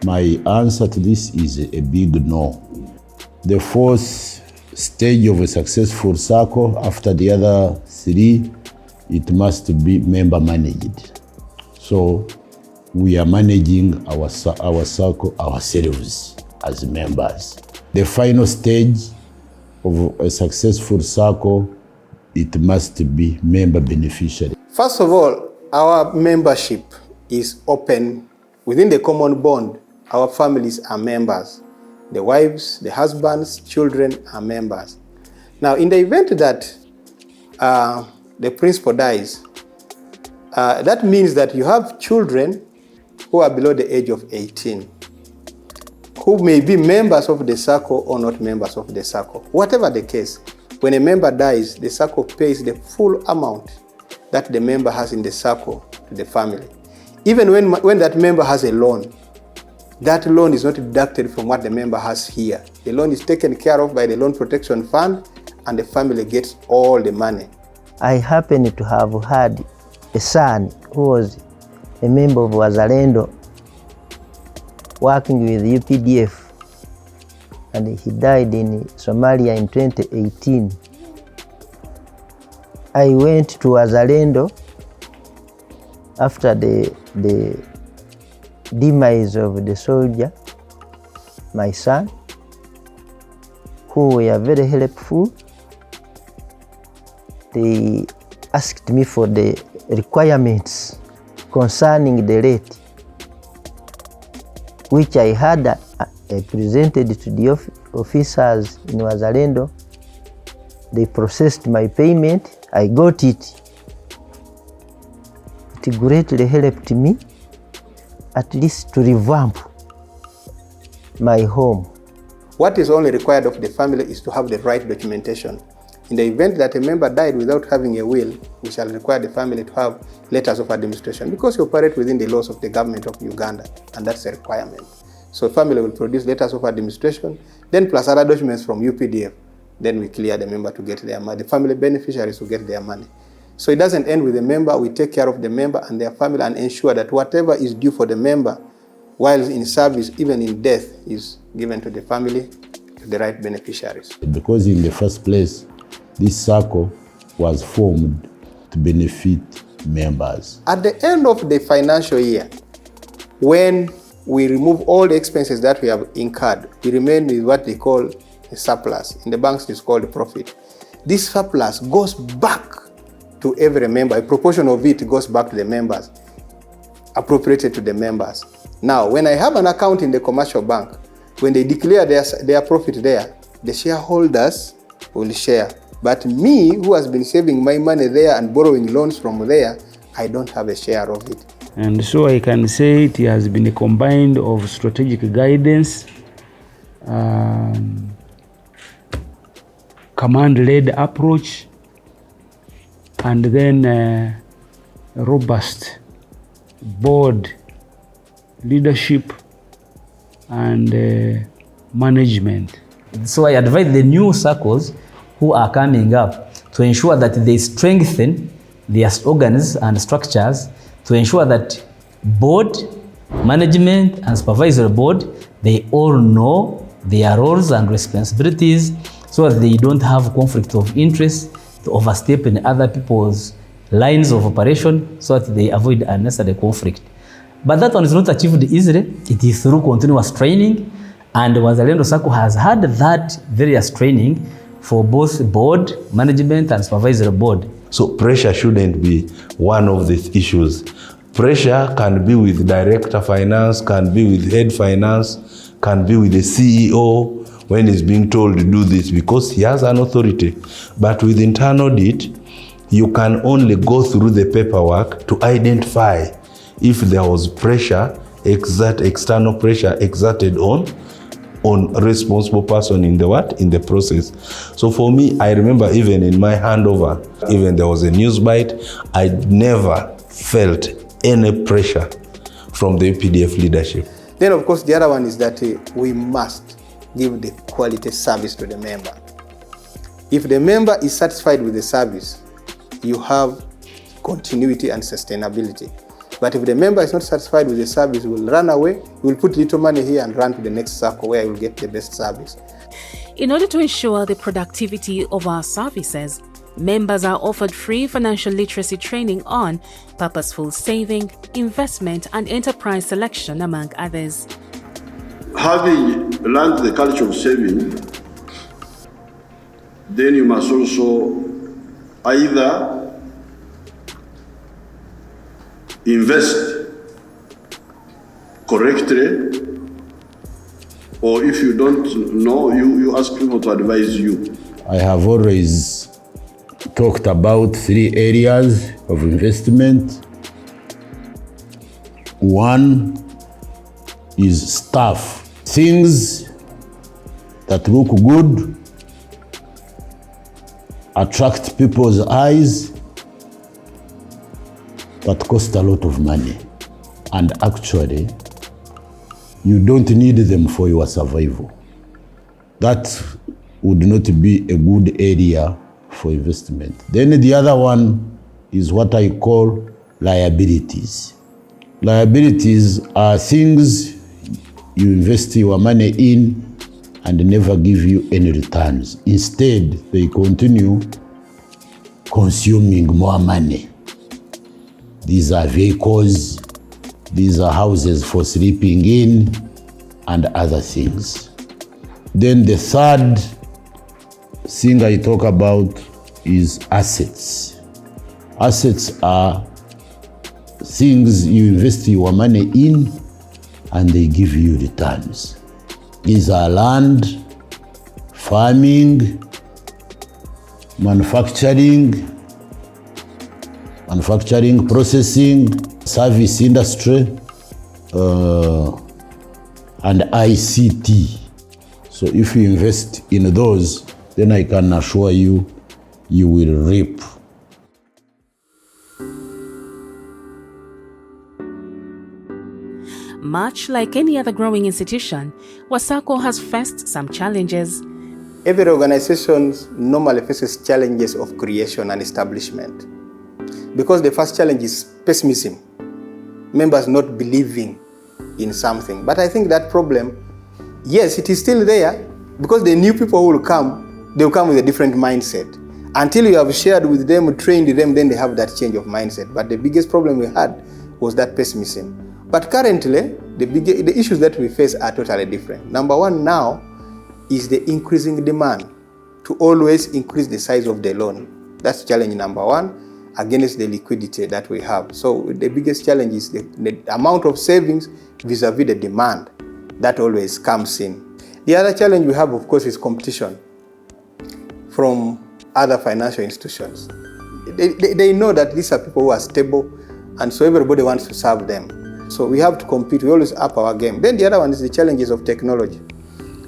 L: My answer to this is a big no. The fourth stage of a successful circle, after the other 3, it must be member managed. So we are managing our circle ourselves as members. The final stage of a successful circle, it must be member beneficiary.
F: First of all, our membership is open. Within the common bond, our families are members. The wives, the husbands, children are members. Now, in the event that the principal dies, that means that you have children who are below the age of 18, who may be members of the circle or not members of the circle. Whatever the case, when a member dies, the circle pays the full amount that the member has in the circle to the family. Even when that member has a loan, that loan is not deducted from what the member has here. The loan is taken care of by the Loan Protection Fund, and the family gets all the money.
G: I happen to have had a son who was a member of Wazalendo working with UPDF, and he died in Somalia in 2018. I went to Wazalendo after the demise of the soldier, my son, who were very helpful. They asked me for the requirements concerning the rate, which I had presented to the officers in Wazalendo. They processed my payment. I got it. It greatly helped me at least to revamp my home.
F: What is only required of the family is to have the right documentation. In the event that a member died without having a will, we shall require the family to have letters of administration, because we operate within the laws of the government of Uganda, and that's a requirement. So family will produce letters of administration, then plus other documents from UPDF. Then we clear the member to get their money. The family beneficiaries will get their money. So it doesn't end with the member. We take care of the member and their family and ensure that whatever is due for the member while in service, even in death, is given to the family, to the right beneficiaries.
L: Because in the first place, this circle was formed to benefit members.
F: At the end of the financial year, when we remove all the expenses that we have incurred, we remain with what they call a surplus. In the banks, it's called profit. This surplus goes back to every member. A proportion of it goes back to the members, appropriated to the members. Now, when I have an account in the commercial bank, when they declare their profit there, the shareholders will share. But me, who has been saving my money there and borrowing loans from there, I don't have a share of it.
C: And so I can say it has been a combined of strategic guidance, command-led approach, and then a robust board leadership, and management.
E: So I advise the new SACCOs who are coming up to ensure that they strengthen their organs and structures to ensure that board, management, and supervisory board, they all know their roles and responsibilities so that they don't have conflict of interest to overstep in other people's lines of operation so that they avoid unnecessary conflict. But that one is not achieved easily. It is through continuous training, and Wazalendo Sacco has had that various training for both board, management, and supervisory board.
M: So pressure shouldn't be one of these issues. Pressure can be with director finance, can be with head finance, can be with the CEO when he's being told to do this because he has an authority. But with internal audit, you can only go through the paperwork to identify if there was pressure, external pressure exerted on responsible person in the process. So for me, I remember even in my handover, even there was a news bite, I never felt any pressure from the UPDF leadership.
F: Then of course the other one is that we must give the quality service to the member. If the member is satisfied with the service, you have continuity and sustainability. But if the member is not satisfied with the service, he will run away, he will put little money here and run to the next circle where he will get the best service.
A: In order to ensure the productivity of our services, members are offered free financial literacy training on purposeful saving, investment, and enterprise selection, among others.
I: Having learned the culture of saving, then you must also either invest correctly, or if you don't know, you ask people to advise you.
L: I have always talked about 3 areas of investment. One is staff, things that look good, attract people's eyes, but cost a lot of money. And actually, you don't need them for your survival. That would not be a good area for investment. Then the other one is what I call liabilities. Liabilities are things you invest your money in and never give you any returns. Instead, they continue consuming more money. These are vehicles, these are houses for sleeping in, and other things. Then the third thing I talk about is assets. Assets are things you invest your money in and they give you returns. These are land, farming, manufacturing, processing, service industry, and ICT. So if you invest in those, then I can assure you, you will reap.
A: Much like any other growing institution, WSACCO has faced some challenges.
F: Every organization normally faces challenges of creation and establishment. Because the first challenge is pessimism, members not believing in something. But I think that problem, yes, it is still there, because the new people who will come, they will come with a different mindset. Until you have shared with them, trained them, then they have that change of mindset. But the biggest problem we had was that pessimism. But currently, the issues that we face are totally different. Number one now is the increasing demand to always increase the size of the loan. That's challenge number one, against the liquidity that we have. So the biggest challenge is the amount of savings vis-a-vis the demand that always comes in. The other challenge we have, of course, is competition from other financial institutions. They know that these are people who are stable, and so everybody wants to serve them. So we have to compete, we always up our game. Then the other one is the challenges of technology.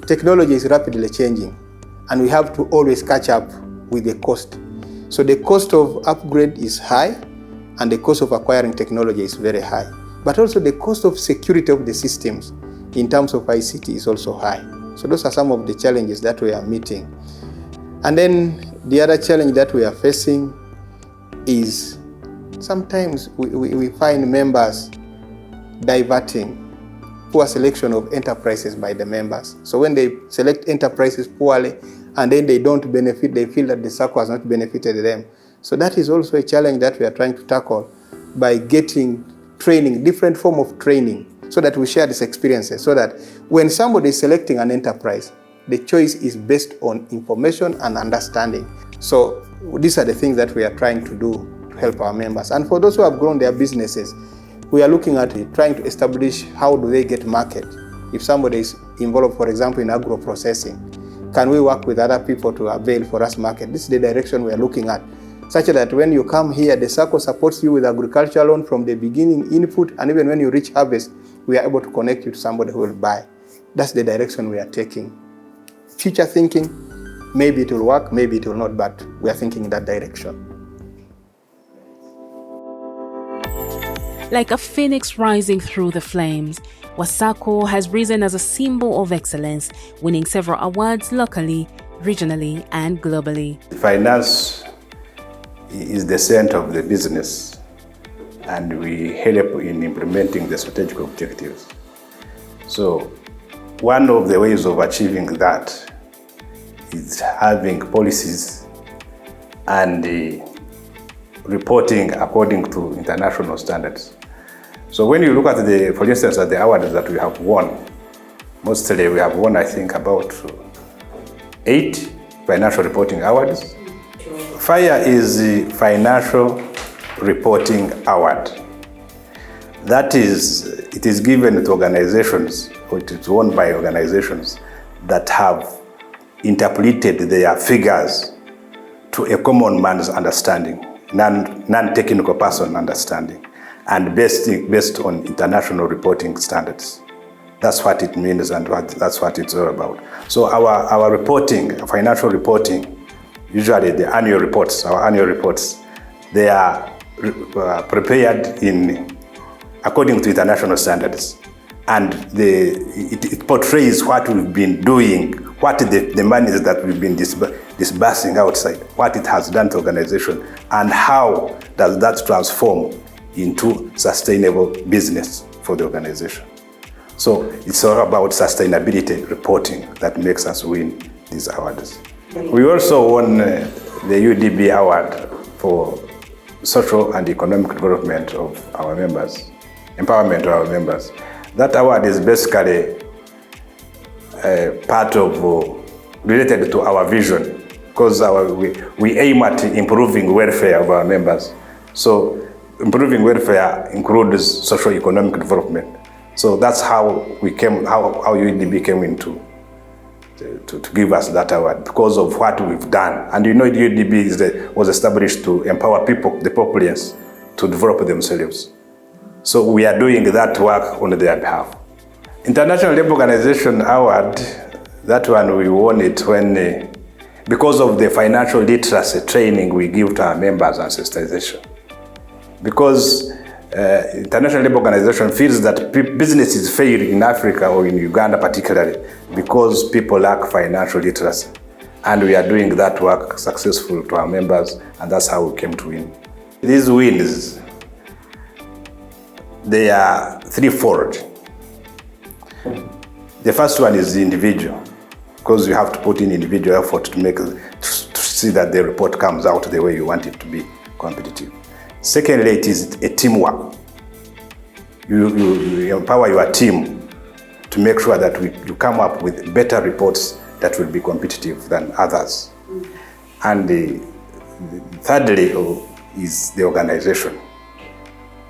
F: Technology is rapidly changing, and we have to always catch up with the cost. So the cost of upgrade is high, and the cost of acquiring technology is very high. but also the cost of security of the systems in terms of ICT is also high. So those are some of the challenges that we are meeting. And then the other challenge that we are facing is sometimes we find members diverting poor selection of enterprises by the members. So when they select enterprises poorly and then they don't benefit, they feel that the SACCO has not benefited them. So that is also a challenge that we are trying to tackle by getting training, different form of training, so that we share these experiences, so that when somebody is selecting an enterprise, the choice is based on information and understanding. So these are the things that we are trying to do to help our members. And for those who have grown their businesses, we are looking at it, trying to establish how do they get market. If somebody is involved, for example, in agro-processing, can we work with other people to avail for us market? This is the direction we are looking at, such that when you come here, the SACCO supports you with agricultural loan from the beginning input, and even when you reach harvest, we are able to connect you to somebody who will buy. That's the direction we are taking. Future thinking, maybe it will work, maybe it will not, but we are thinking in that direction.
A: Like a phoenix rising through the flames, WSACCO has risen as a symbol of excellence, winning several awards locally, regionally, and globally.
N: Finance is the center of the business, and we help in implementing the strategic objectives. So one of the ways of achieving that is having policies and reporting according to international standards. So when you look at for instance, at the awards that we have won, mostly we have won, I think, about 8 financial reporting awards. FIRE is the Financial Reporting Award. That is, it is given to organizations, or it is won by organizations that have interpreted their figures to a common man's understanding, non-technical person understanding, and based on international reporting standards. That's what it means, and that's what it's all about. So our reporting, financial reporting, usually the annual reports, our annual reports, they are prepared according to international standards, and it portrays what we've been doing, what the money that we've been disbursing outside, what it has done to organization, and how does that transform into sustainable business for the organization. So it's all about sustainability reporting that makes us win these awards. We also won the UDB award for social and economic development of our members, empowerment of our members. That award is basically part of related to our vision, because we aim at improving welfare of our members. So improving welfare includes social economic development. So that's how we came, how UDB came into to give us that award, because of what we've done. And you know, UDB was established to empower people, the populace, to develop themselves. So we are doing that work on their behalf. International Labour Organization Award, that one we won it when, because of the financial literacy training we give to our members and sensitization. Because International Labour Organization feels that businesses fail in Africa, or in Uganda particularly, because people lack financial literacy. And we are doing that work successful to our members, and that's how we came to win. These wins, they are threefold. The first one is the individual, because you have to put in individual effort to see that the report comes out the way you want it to be competitive. Secondly, it is a teamwork. You empower your team to make sure that you come up with better reports that will be competitive than others. And thirdly is the organization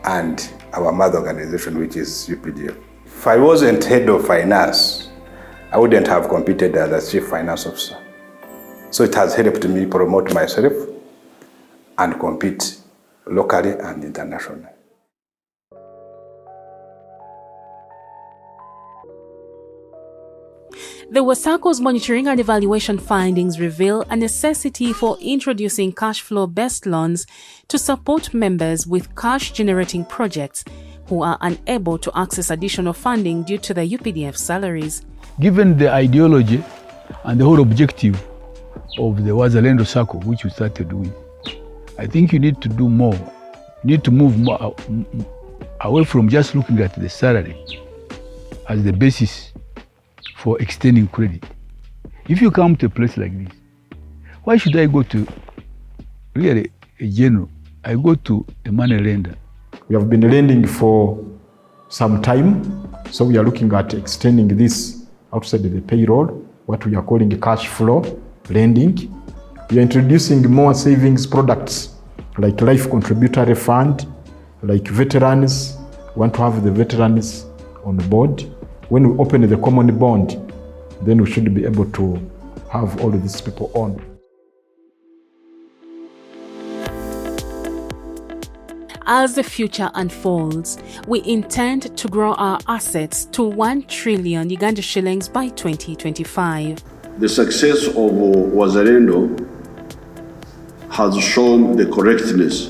N: and our mother organization, which is UPDF. If I wasn't head of finance, I wouldn't have competed as a chief finance officer. So it has helped me promote myself and compete locally and internationally.
A: The WSACCO's monitoring and evaluation findings reveal a necessity for introducing cash flow-based loans to support members with cash-generating projects, who are unable to access additional funding due to the UPDF salaries.
H: Given the ideology and the whole objective of the Wazalendo Sacco, which we started with, I think you need to do more. You need to move more away from just looking at the salary as the basis for extending credit. If you come to a place like this, why should I go to really a general? I go to a money lender.
P: We have been lending for some time, so we are looking at extending this outside of the payroll, what we are calling cash flow lending. We are introducing more savings products like life contributory fund, like veterans. We want to have the veterans on board. When we open the common bond, then we should be able to have all of these people on.
A: As the future unfolds, we intend to grow our assets to 1 trillion Uganda shillings by 2025.
I: The success of Wazalendo has shown the correctness.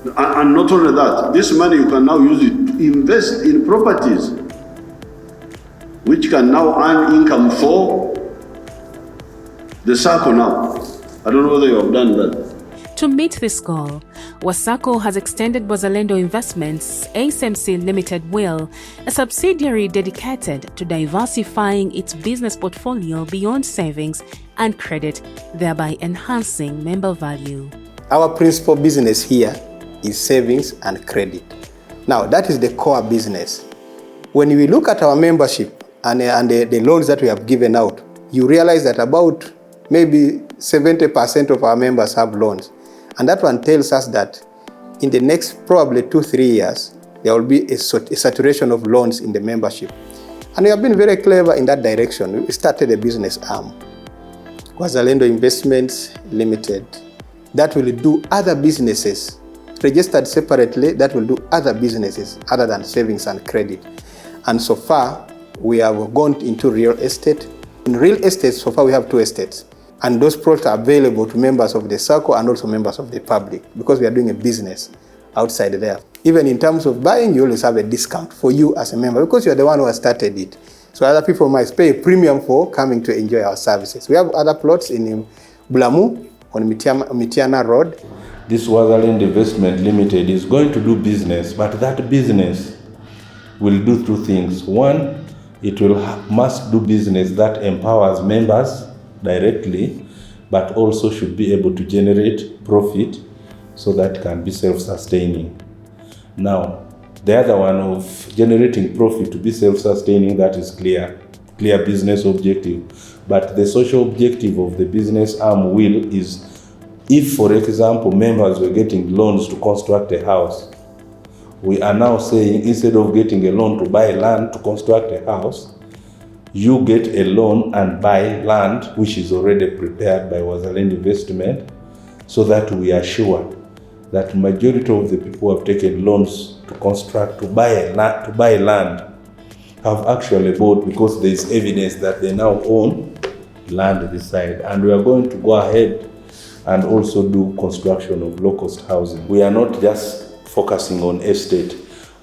I: And not only that, this money you can now use it to invest in properties, which can now earn income for the Sacco now. I don't know whether you have done that.
A: To meet this goal, WSACCO has extended Wazalendo Investments SMC Limited Will, a subsidiary dedicated to diversifying its business portfolio beyond savings and credit, thereby enhancing member value.
F: Our principal business here is savings and credit. Now, that is the core business. When we look at our membership and the loans that we have given out, you realize that about maybe 70% of our members have loans. And that one tells us that in the next probably 2-3 years, there will be a saturation of loans in the membership. And we have been very clever in that direction. We started a business arm, Wazalendo Investments Limited, that will do other businesses, registered separately, that will do other businesses other than savings and credit. And so far, we have gone into real estate. In real estate, so far we have 2 estates. And those products are available to members of the Sacco and also members of the public because we are doing a business outside there. Even in terms of buying, you always have a discount for you as a member because you are the one who has started it. So other people might pay a premium for coming to enjoy our services. We have other plots in Bulamu on Mitiana Road.
M: This Wazalendo Investment Limited is going to do business, but that business will do 2 things. One, it must do business that empowers members directly, but also should be able to generate profit so that it can be self-sustaining. Now, the other one of generating profit to be self-sustaining, that is clear business objective. But the social objective of the business arm will is, if, for example, members were getting loans to construct a house, we are now saying instead of getting a loan to buy land to construct a house, you get a loan and buy land which is already prepared by Wazalendo Investment, so that we are sure that majority of the people who have taken loans to construct, to buy land, have actually bought because there is evidence that they now own land this side. And we are going to go ahead and also do construction of low-cost housing. We are not just focusing on estate.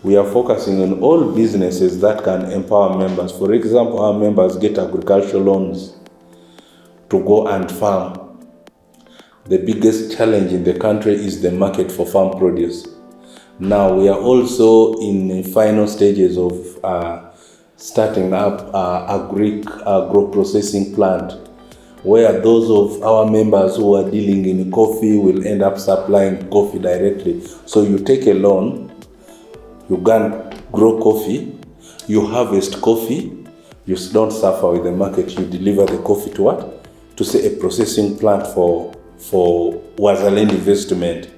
M: We are focusing on all businesses that can empower members. For example, our members get agricultural loans to go and farm. The biggest challenge in the country is the market for farm produce. Now we are also in the final stages of starting up agro processing plant, where those of our members who are dealing in coffee will end up supplying coffee directly. So you take a loan, you can grow coffee, you harvest coffee, you don't suffer with the market, you deliver the coffee to what? To say a processing plant for Wazalendo Investment.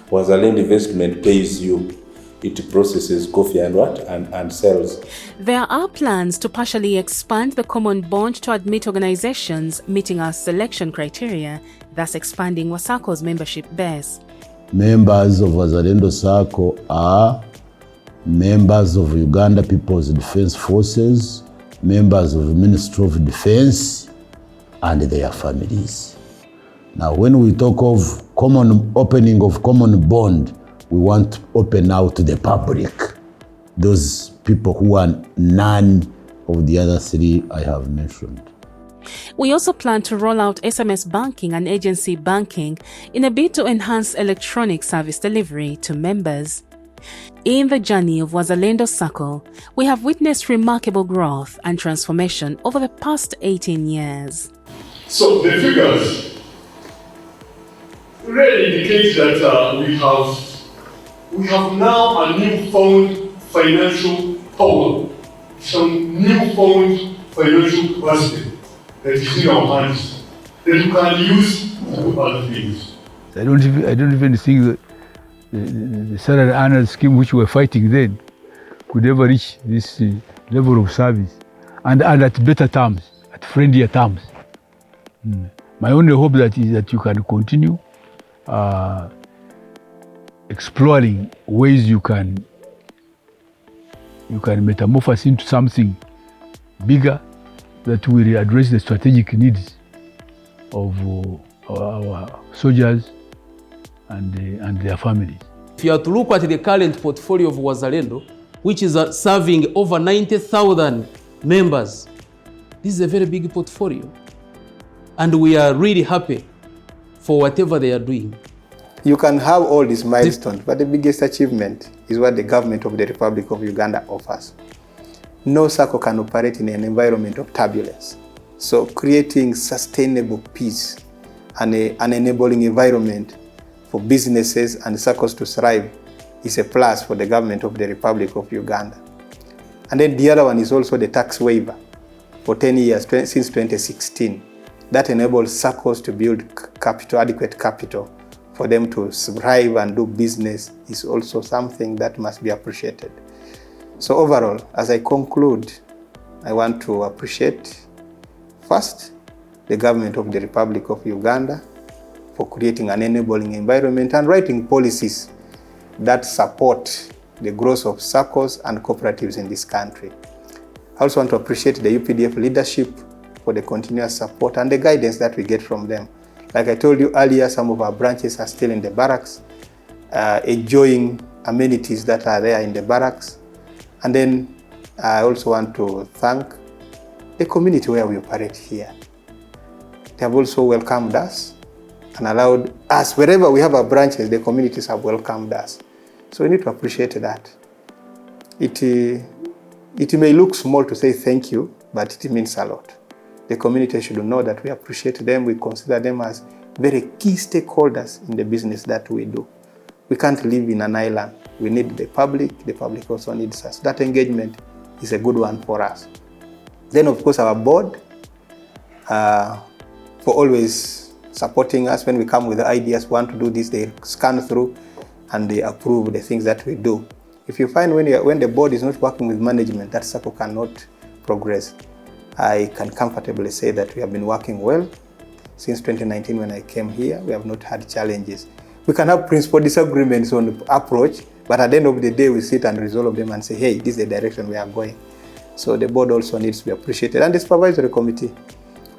M: Wazalendo Investment pays you. It processes coffee and what? And sells.
A: There are plans to partially expand the common bond to admit organizations meeting our selection criteria, thus expanding WSACCO's membership base.
L: Members of Wazalendo Sacco are members of Uganda People's Defense Forces, members of the Ministry of Defense, and their families. Now, when we talk of opening of common bond, we want to open out to the public. those people who are none of the other three I have mentioned.
A: We also plan to roll out SMS banking and agency banking in a bid to enhance electronic service delivery to members. In the journey of Wazalendo Sacco, we have witnessed remarkable growth and transformation over the past 18 years.
K: So the figures really indicate that we have now a newfound financial power, some newfound financial capacity that is in our hands that we can use to do other things.
H: I don't even think that the salary annual scheme which we were fighting then could ever reach this level of service, and at better terms, at friendlier terms. My only hope is that you can continue exploring ways you can metamorphose into something bigger that will address the strategic needs of our soldiers and their families.
O: If you are to look at the current portfolio of Wazalendo, which is serving over 90,000 members, this is a very big portfolio. And we are really happy for whatever they are doing.
F: You can have all these milestones, but the biggest achievement is what the government of the Republic of Uganda offers. No SACCO can operate in an environment of turbulence. So creating sustainable peace and an enabling environment for businesses and SACCOs to thrive is a plus for the government of the Republic of Uganda. And then the other one is also the tax waiver for 10 years, since 2016. That enables SACCOs to build capital, adequate capital for them to thrive and do business is also something that must be appreciated. So overall, as I conclude, I want to appreciate first the government of the Republic of Uganda for creating an enabling environment and writing policies that support the growth of SACCOs and cooperatives in this country. I also want to appreciate the UPDF leadership for the continuous support and the guidance that we get from them. Like I told you earlier, some of our branches are still in the barracks, enjoying amenities that are there in the barracks. And then I also want to thank the community where we operate here. They have also welcomed us and allowed us, wherever we have our branches, the communities have welcomed us. So we need to appreciate that. It may look small to say thank you, but it means a lot. The community should know that we appreciate them, we consider them as very key stakeholders in the business that we do. We can't live in an island. We need the public also needs us. That engagement is a good one for us. Then of course our board, for always supporting us when we come with the ideas, want to do this, they scan through and they approve the things that we do. If you find when the board is not working with management, that SACCO cannot progress. I can comfortably say that we have been working well. Since 2019 when I came here, we have not had challenges. We can have principal disagreements on approach, but at the end of the day, we sit and resolve them and say, hey, this is the direction we are going. So the board also needs to be appreciated. And the supervisory committee,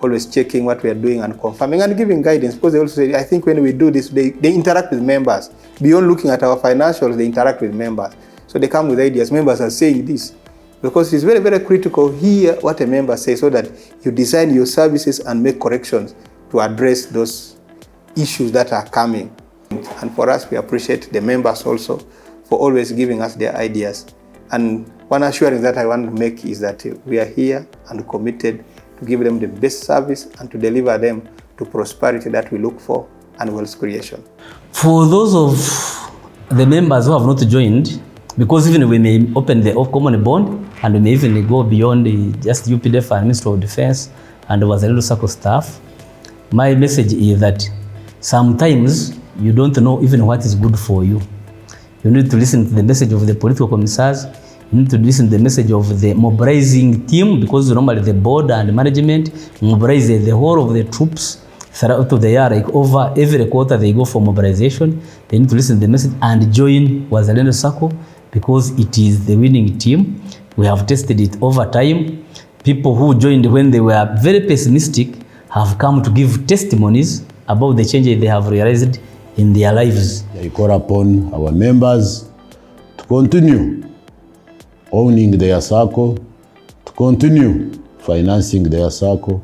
F: always checking what we are doing and confirming and giving guidance, because they also say, I think when we do this, they interact with members. Beyond looking at our financials, they interact with members. So they come with ideas. Members are saying this. Because it's very, very critical here what a member says so that you design your services and make corrections to address those issues that are coming. And for us, we appreciate the members also for always giving us their ideas. And one assurance that I want to make is that we are here and committed to give them the best service and to deliver them to prosperity that we look for and wealth creation.
E: For those of the members who have not joined, because even we may open the common bond and we may even go beyond just UPDF and Ministry of Defense and Wazalendo Sacco staff, my message is that sometimes you don't know even what is good for you. You need to listen to the message of the political commissars. You need to listen to the message of the mobilizing team, because normally the board and management mobilize the whole of the troops throughout the year. Like over every quarter they go for mobilization. They need to listen to the message and join Wazalendo Sacco, because it is the winning team. We have tested it over time. People who joined when they were very pessimistic have come to give testimonies about the changes they have realized in their lives.
L: I call upon our members to continue owning their Sacco, to continue financing their Sacco,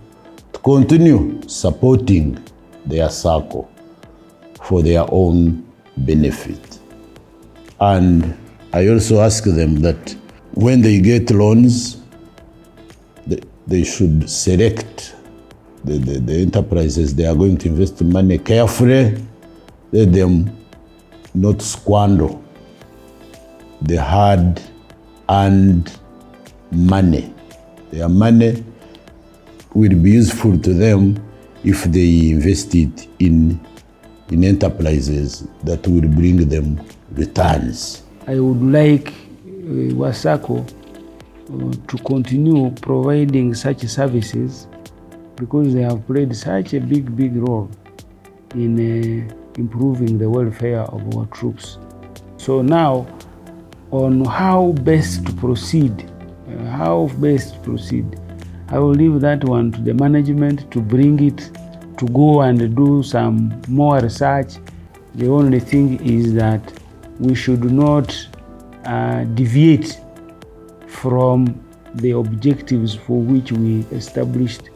L: to continue supporting their Sacco for their own benefit. And I also ask them that when they get loans, they should select the enterprises they are going to invest money carefully. Let them not squander the hard-earned money. Their money will be useful to them if they invest it in enterprises that will bring them returns.
C: I would like WSACCO to continue providing such services because they have played such a big role in improving the welfare of our troops. So now, on how best to proceed, I will leave that one to the management to bring it, to go and do some more research. The only thing is that we should not deviate from the objectives for which we established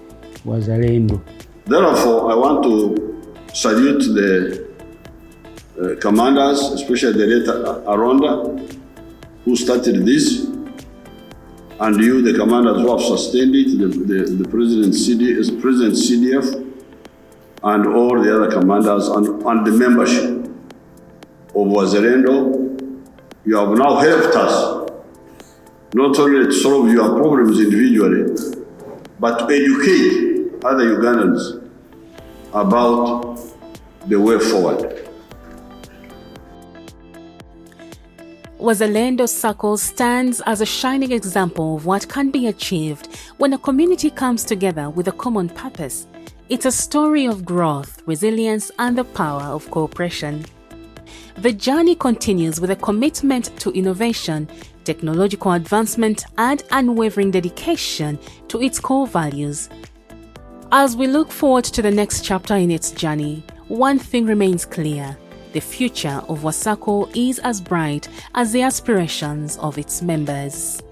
C: Wazalendo.
I: Therefore, I want to salute the commanders, especially the late Aronda, who started this, and you, the commanders who have sustained it, the President CDF, and all the other commanders, and the membership of Wazalendo. You have now helped us not only to solve your problems individually, but to educate other Ugandans about the way forward.
A: Wazalendo Sacco stands as a shining example of what can be achieved when a community comes together with a common purpose. It's a story of growth, resilience, and the power of cooperation. The journey continues with a commitment to innovation, technological advancement, and unwavering dedication to its core values. As we look forward to the next chapter in its journey, one thing remains clear: the future of WSACCO is as bright as the aspirations of its members.